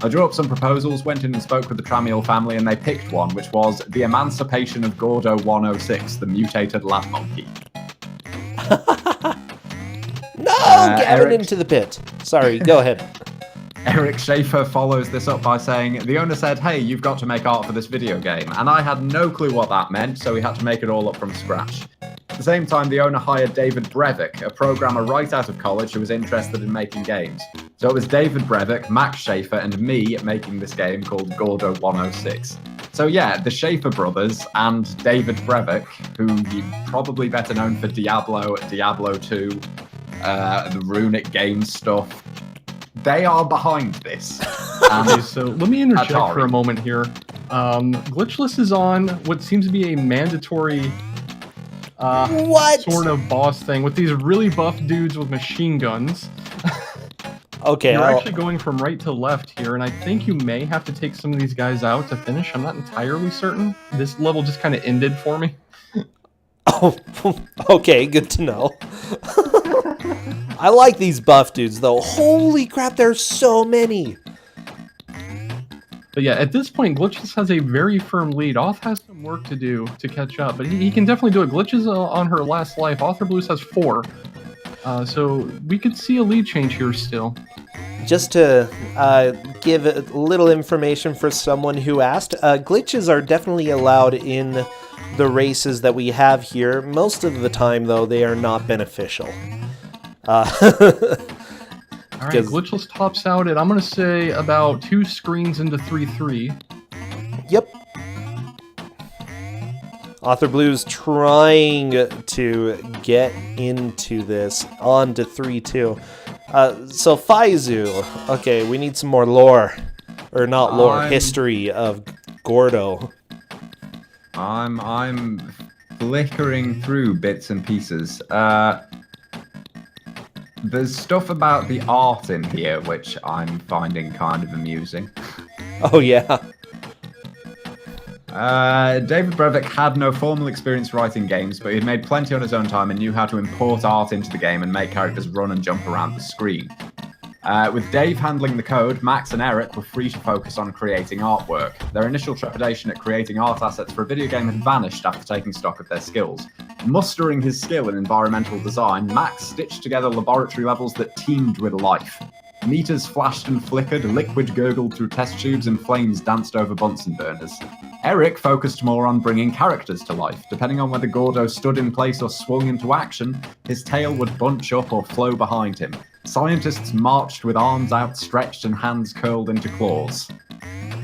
I drew up some proposals, went in and spoke with the Tramiel family, and they picked one, which was the emancipation of Gordo 106, the mutated lab monkey. No, Gavin into the pit. Sorry, go ahead. Eric Schaefer follows this up by saying, the owner said, hey, you've got to make art for this video game. And I had no clue what that meant, so we had to make it all up from scratch. At the same time, the owner hired David Brevik, a programmer right out of college who was interested in making games. So it was David Brevik, Max Schaefer, and me making this game called Gordo 106. So yeah, the Schaefer brothers and David Brevik, who you probably better known for Diablo, Diablo 2, the Runic Games stuff, they are behind this. Okay, so let me interject Atari. for a moment here. Glitchless is on what seems to be a mandatory sort of boss thing with these really buff dudes with machine guns. Okay, You're actually going from right to left here, and I think you may have to take some of these guys out to finish. I'm not entirely certain. This level just kind of ended for me. Oh, okay, good to know. I like these buff dudes, though. Holy crap, there's so many. But yeah, at this point, Glitchless has a very firm lead. Auth has some work to do to catch up, but he can definitely do it. Glitch is on her last life. Author Blues has 4. So we could see a lead change here still. Just to give a little information for someone who asked, glitches are definitely allowed in the races that we have here. Most of the time, though, they are not beneficial. All right, Glitchless tops out at, I'm going to say, about 2 screens into 3-3. Yep. Author Blue's trying to get into this on to 3-2. So Faizu, okay, we need some more lore. Or not lore, history of Gordo. I'm flickering through bits and pieces. There's stuff about the art in here which I'm finding kind of amusing. Oh yeah. David Brevik had no formal experience writing games, but he'd made plenty on his own time and knew how to import art into the game and make characters run and jump around the screen. With Dave handling the code, Max and Eric were free to focus on creating artwork. Their initial trepidation at creating art assets for a video game had vanished after taking stock of their skills. Mustering his skill in environmental design, Max stitched together laboratory levels that teemed with life. Meters flashed and flickered, liquid gurgled through test tubes, and flames danced over Bunsen burners. Eric focused more on bringing characters to life. Depending on whether Gordo stood in place or swung into action, his tail would bunch up or flow behind him. Scientists marched with arms outstretched and hands curled into claws.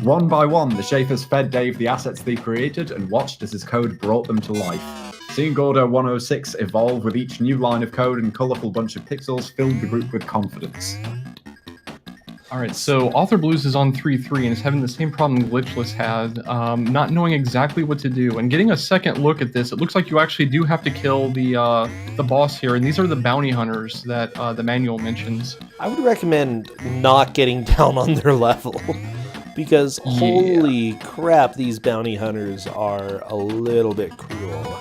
One by one, the Schaefers fed Dave the assets they created and watched as his code brought them to life. Seeing Gordo 106 evolve with each new line of code and colourful bunch of pixels filled the group with confidence. All right, so Author Blues is on 3-3 and is having the same problem Glitchless had, not knowing exactly what to do. And getting a second look at this, it looks like you actually do have to kill the boss here, and these are the bounty hunters that the manual mentions. I would recommend not getting down on their level, because holy crap, these bounty hunters are a little bit cruel.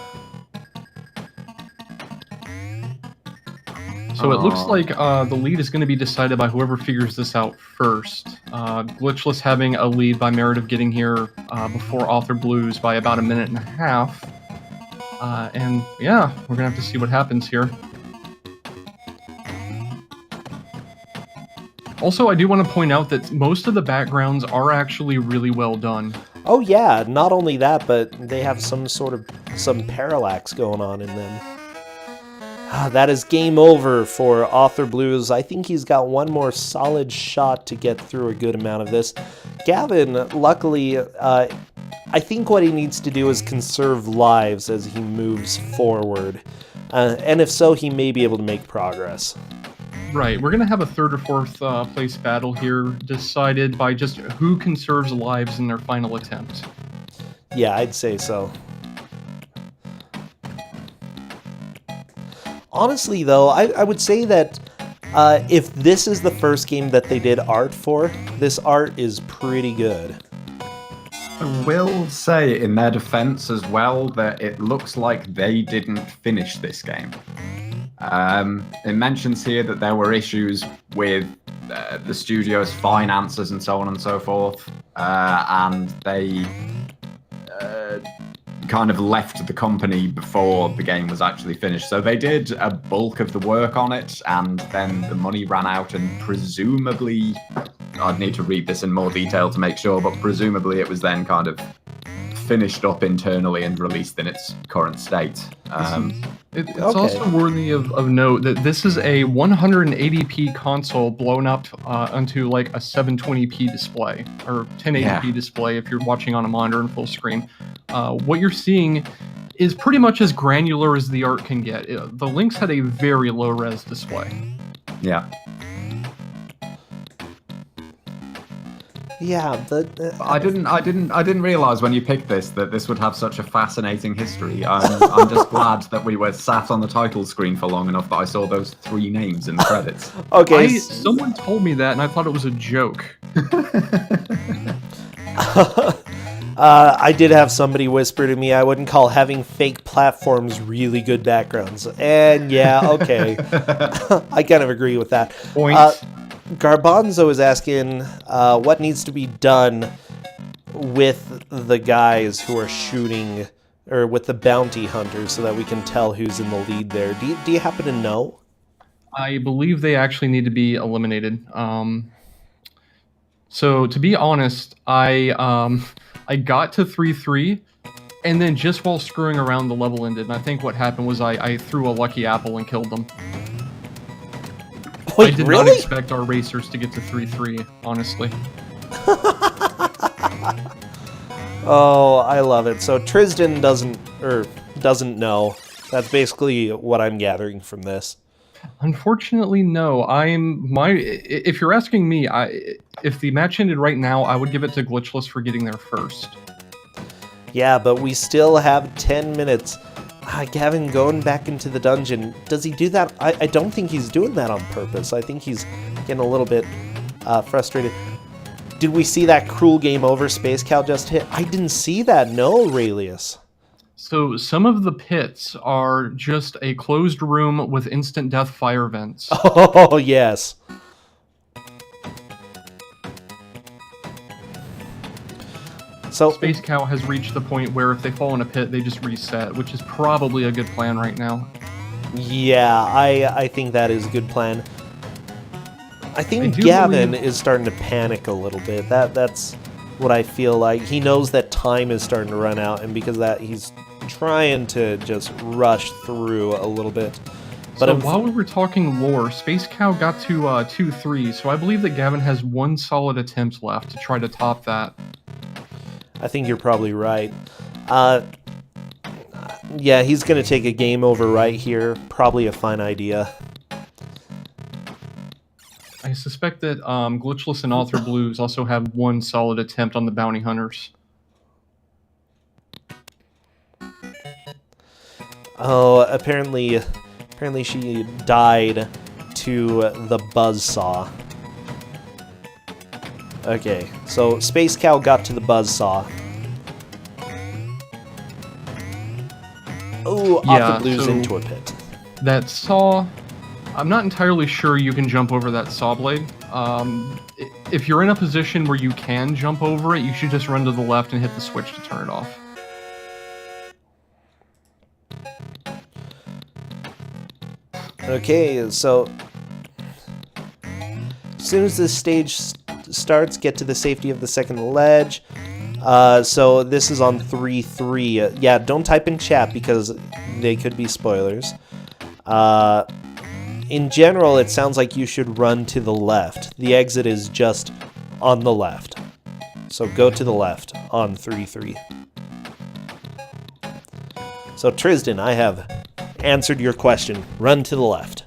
So it looks like the lead is going to be decided by whoever figures this out first. Glitchless having a lead by merit of getting here before Author Blues by about a minute and a half. And yeah, we're going to have to see what happens here. Also, I do want to point out that most of the backgrounds are actually really well done. Oh yeah, not only that, but they have some parallax going on in them. That is game over for Author Blues. I think he's got one more solid shot to get through a good amount of this. Gavin, luckily, I think what he needs to do is conserve lives as he moves forward. And if so, he may be able to make progress. Right, we're going to have a third or fourth place battle here decided by just who conserves lives in their final attempt. Yeah, I'd say so. Honestly, though, I would say that if this is the first game that they did art for, this art is pretty good. I will say, in their defense as well, that it looks like they didn't finish this game. It mentions here that there were issues with the studio's finances and so on and so forth, and they kind of left the company before the game was actually finished. So they did a bulk of the work on it, and then the money ran out, and presumably, I'd need to read this in more detail to make sure, but presumably it was then kind of finished up internally and released in its current state. It's also worthy of note that this is a 180p console blown up onto like a 720p display, or 1080p display if you're watching on a monitor in full screen. What you're seeing is pretty much as granular as the art can get. The Lynx had a very low-res display. Yeah. Yeah, I didn't realize when you picked this that this would have such a fascinating history. I'm just glad that we were sat on the title screen for long enough that I saw those 3 names in the credits. Okay. Someone told me that, and I thought it was a joke. I did have somebody whisper to me I wouldn't call having fake platforms really good backgrounds. And yeah, okay. I kind of agree with that. Point. Garbanzo is asking what needs to be done with the guys who are shooting, or with the bounty hunters, so that we can tell who's in the lead there. Do you happen to know? I believe they actually need to be eliminated. So to be honest, I got to 3-3, and then just while screwing around, the level ended. And I think what happened was I threw a lucky apple and killed them. Wait, I did not expect our racers to get to 3-3, honestly. Oh, I love it. So Tristan doesn't know. That's basically what I'm gathering from this. Unfortunately, no. If you're asking me, if the match ended right now, I would give it to Glitchless for getting there first. Yeah, but we still have 10 minutes. Gavin going back into the dungeon. Does he do that? I don't think he's doing that on purpose. I think he's getting a little bit frustrated. Did we see that cruel game over Space Cow just hit? I didn't see that. No, Raelius. So some of the pits are just a closed room with instant death fire vents. Oh, yes. So Space Cow has reached the point where if they fall in a pit, they just reset, which is probably a good plan right now. Yeah, I think that is a good plan. I think Gavin is starting to panic a little bit. That's what I feel like. He knows that time is starting to run out, and because of that, he's trying to just rush through a little bit. But so while we were talking lore, Space Cow got to 2-3, so I believe that Gavin has one solid attempt left to try to top that. I think you're probably right. Yeah, he's going to take a game over right here. Probably a fine idea. I suspect that Glitchless and Author Blues also have one solid attempt on the bounty hunters. Oh, apparently she died to the buzzsaw. Okay, so Space Cow got to the buzzsaw. Oh, Yeah, Author Blues so- into a pit. That saw, I'm not entirely sure you can jump over that saw blade. If you're in a position where you can jump over it, you should just run to the left and hit the switch to turn it off. Okay, so as soon as this stage starts, get to the safety of the second ledge. So this is on 3-3. Yeah, don't type in chat because they could be spoilers. In general, it sounds like you should run to the left. The exit is just on the left. So go to the left on 3-3. So Tristan, I have answered your question. Run to the left.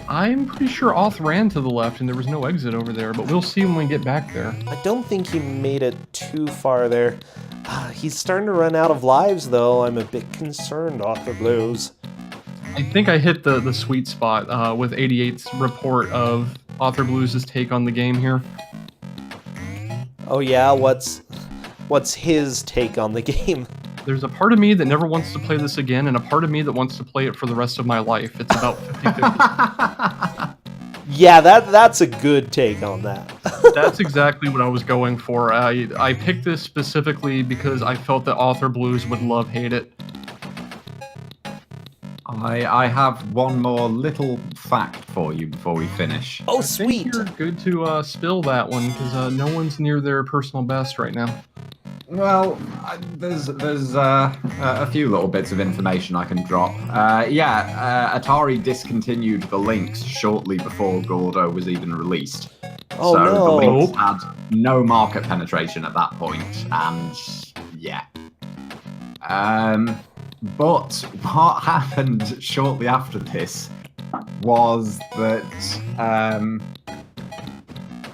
I'm pretty sure Auth ran to the left and there was no exit over there, but we'll see when we get back there. I don't think he made it too far there. He's starting to run out of lives, though. I'm a bit concerned, Author Blues. I think I hit the sweet spot with 88's report of Author Blues' take on the game here. Oh yeah, what's his take on the game? There's a part of me that never wants to play this again, and a part of me that wants to play it for the rest of my life. It's about 50-50. Yeah, that's a good take on that. That's exactly what I was going for. I picked this specifically because I felt that Author Blues would love-hate it. I have one more little fact for you before we finish. Oh, I sweet. think you're good to spill that one, because no one's near their personal best right now. Well, there's a few little bits of information I can drop. Atari discontinued the links shortly before Gordo was even released. Oh, so no. the links had no market penetration at that point, and yeah. But what happened shortly after this was that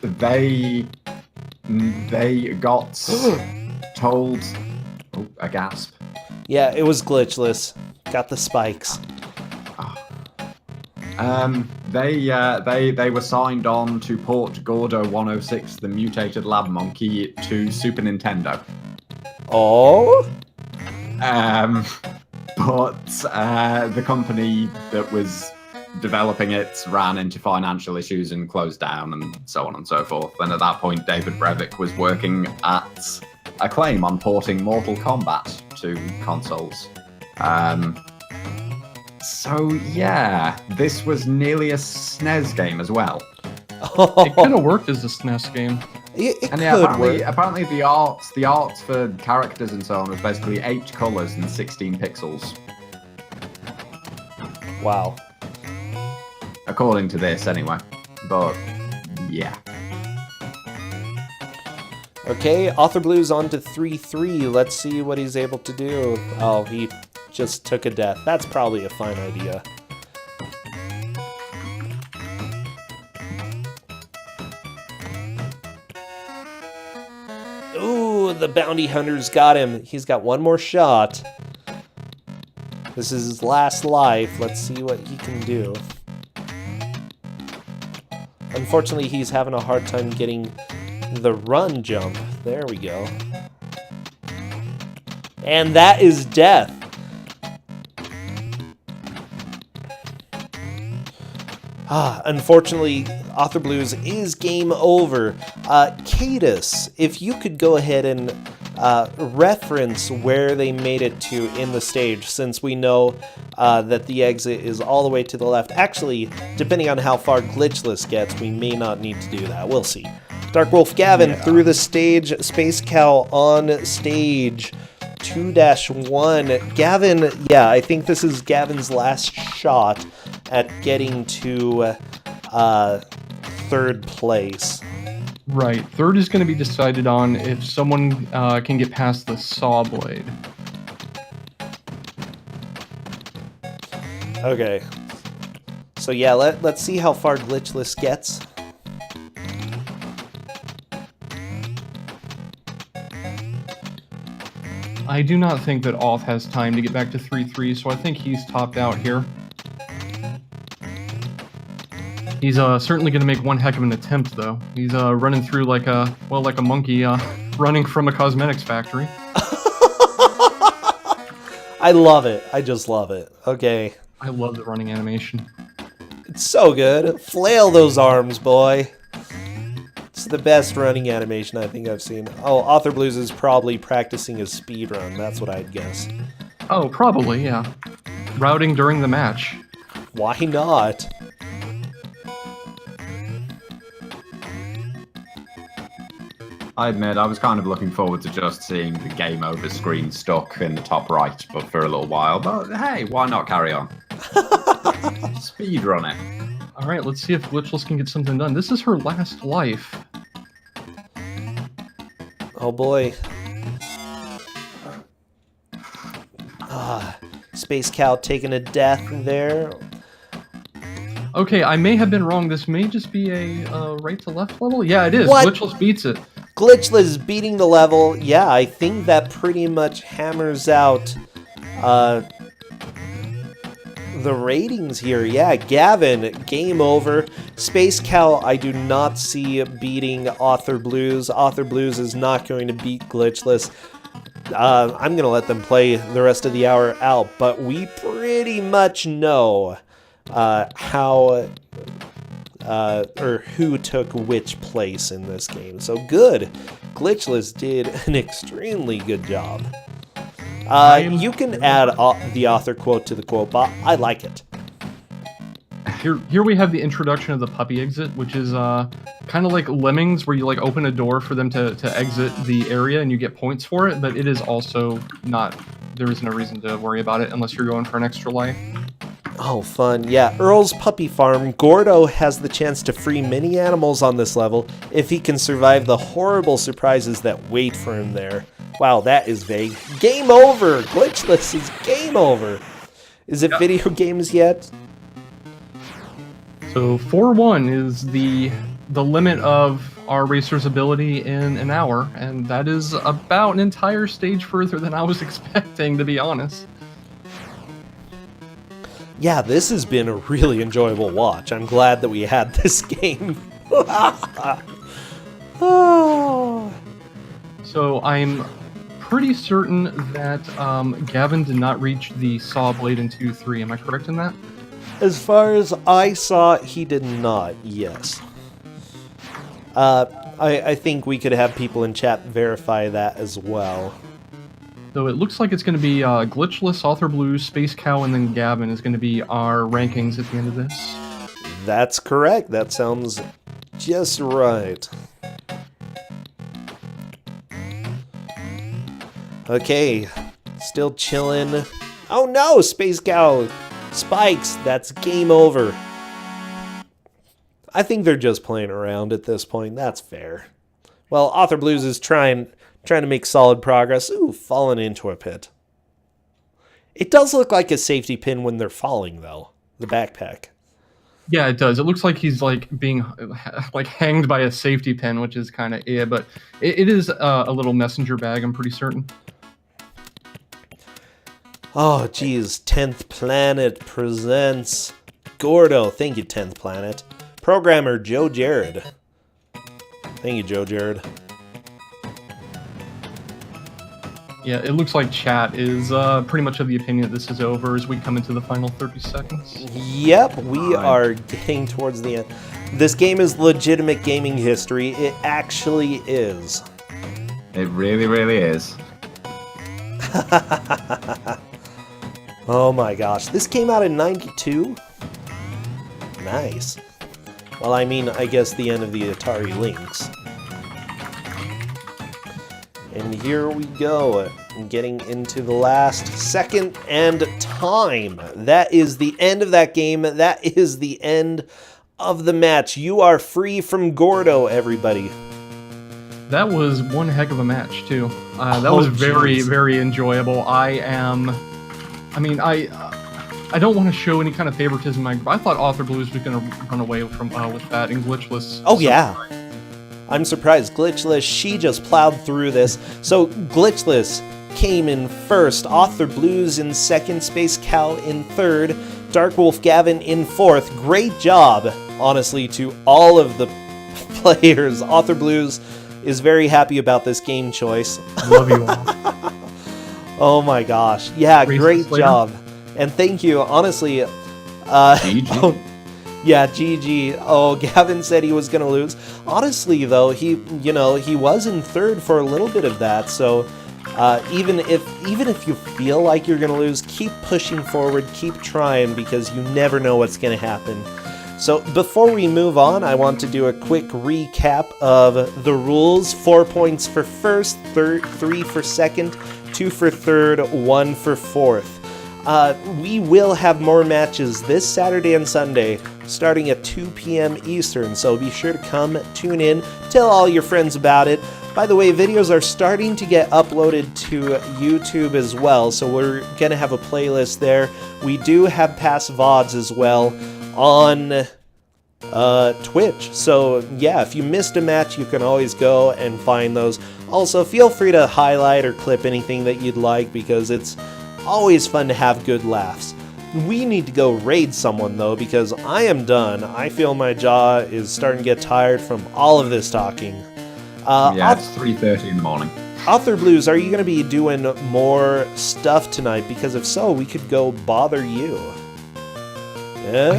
they got told. Oh, a gasp. Yeah, it was glitchless. Got the spikes. They were signed on to port Gordo 106, the mutated lab monkey, to Super Nintendo. Oh? But the company that was developing it ran into financial issues and closed down and so on and so forth. And at that point, David Brevik was working at Acclaim on porting Mortal Kombat to consoles. So yeah, this was nearly a SNES game as well. It could have worked as a SNES game. It And could yeah, work. apparently the art for characters and so on was basically 8 colors and 16 pixels, Wow. according to this anyway. But yeah. Okay, Author Blues on to 3-3. Let's see what he's able to do. Oh, he just took a death. That's probably a fine idea. Ooh, the bounty hunter's got him. He's got one more shot. This is his last life. Let's see what he can do. Unfortunately, he's having a hard time getting the run jump. There we go. And that is death. Unfortunately, Author Blues is game over. Cadus, if you could go ahead and reference where they made it to in the stage, since we know that the exit is all the way to the left. Actually, depending on how far Glitchless gets, we may not need to do that. We'll see. Dark Wolf Gavin through the stage. Space Cow on stage. 2-1. Gavin, yeah, I think this is Gavin's last shot at getting to third place. Right. Third is going to be decided on if someone can get past the saw blade. Okay. So yeah, let's see how far glitchless gets. I do not think that Off has time to get back to 3-3, so I think he's topped out here. He's certainly going to make one heck of an attempt, though. He's running through like a monkey running from a cosmetics factory. I love it. I just love it. Okay. I love the running animation. It's so good. Flail those arms, boy. It's the best running animation I think I've seen. Oh, Author Blues is probably practicing his speed run. That's what I'd guess. Oh, probably, yeah. Routing during the match. Why not? I admit, I was kind of looking forward to just seeing the game over screen stuck in the top right, but for a little while. But hey, why not carry on? Speed run it. All right, let's see if Glitchless can get something done. This is her last life. Oh boy. Space Cow taking a death there. Okay, I may have been wrong. This may just be a right to left level. Yeah, it is. What? Glitchless beats it. Glitchless is beating the level. Yeah, I think that pretty much hammers out the ratings here. Yeah, Gavin, game over. Space Cow, I do not see beating Author Blues. Author Blues is not going to beat Glitchless. I'm going to let them play the rest of the hour out, but we pretty much know how or who took which place in this game. So good. Glitchless did an extremely good job. You can add the author quote to the quote bot. I like it. Here we have the introduction of the puppy exit, which is kind of like Lemmings, where you like open a door for them to exit the area and you get points for it, but it is also not, there is no reason to worry about it unless you're going for an extra life. Oh, fun. Yeah, Earl's Puppy Farm. Gordo has the chance to free many animals on this level if he can survive the horrible surprises that wait for him there. Wow, that is vague. Game over! Glitchless is game over! Is it video games yet? So 4-1 is the limit of our racer's ability in an hour, and that is about an entire stage further than I was expecting, to be honest. Yeah, this has been a really enjoyable watch. I'm glad that we had this game. Oh. So I'm pretty certain that Gavin did not reach the saw blade in 2-3. Am I correct in that? As far as I saw, he did not, yes. I think we could have people in chat verify that as well. So it looks like it's going to be Glitchless, Author Blues, Space Cow, and then Gavin is going to be our rankings at the end of this. That's correct. That sounds just right. Okay, still chilling. Oh no, Space Cow spikes. That's game over. I think they're just playing around at this point. That's fair. Well, Author Blues is trying to make solid progress. Ooh, falling into a pit. It does look like a safety pin when they're falling, though. The backpack. Yeah, it does. It looks like he's like being like hanged by a safety pin, which is kind of but it is a little messenger bag. I'm pretty certain. Oh, geez. 10th Planet presents Gordo. Thank you, 10th Planet. Programmer Joe Jared. Thank you, Joe Jared. Yeah, it looks like chat is pretty much of the opinion that this is over as we come into the final 30 seconds. Yep, we are getting towards the end. This game is legitimate gaming history. It actually is. It really, really is. Oh my gosh. This came out in 92? Nice. Well, I mean, I guess the end of the Atari Lynx. And here we go, getting into the last second and time. That is the end of that game. That is the end of the match. You are free from Gordo, everybody. That was one heck of a match, too. That was very, very enjoyable. I I don't want to show any kind of favoritism. I thought Author Blues was going to run away from with that and Glitchless. Oh, yeah. I'm surprised. Glitchless, she just plowed through this. So Glitchless came in first, Author Blues in second, Space Cal in third, Dark Wolf Gavin in fourth. Great job, honestly, to all of the players. Author Blues is very happy about this game choice. Love you all. Oh my gosh. Yeah, great job. And thank you, honestly. GG. Yeah, GG. Oh, Gavin said he was going to lose. Honestly, though, he was in third for a little bit of that. So even if you feel like you're going to lose, keep pushing forward, keep trying, because you never know what's going to happen. So before we move on, I want to do a quick recap of the rules. 4 points for first, 3 for second, 2 for third, 1 for fourth. We will have more matches this Saturday and Sunday, starting at 2 p.m. Eastern, so be sure to come, tune in, tell all your friends about it. By the way, videos are starting to get uploaded to YouTube as well, so we're going to have a playlist there. We do have past VODs as well on Twitch, so yeah, if you missed a match, you can always go and find those. Also, feel free to highlight or clip anything that you'd like, because it's always fun to have good laughs. We need to go raid someone, though, because I am done. I feel my jaw is starting to get tired from all of this talking. Yeah, it's 3:30 in the morning. Author Blues, are you going to be doing more stuff tonight? Because if so, we could go bother you. Yeah.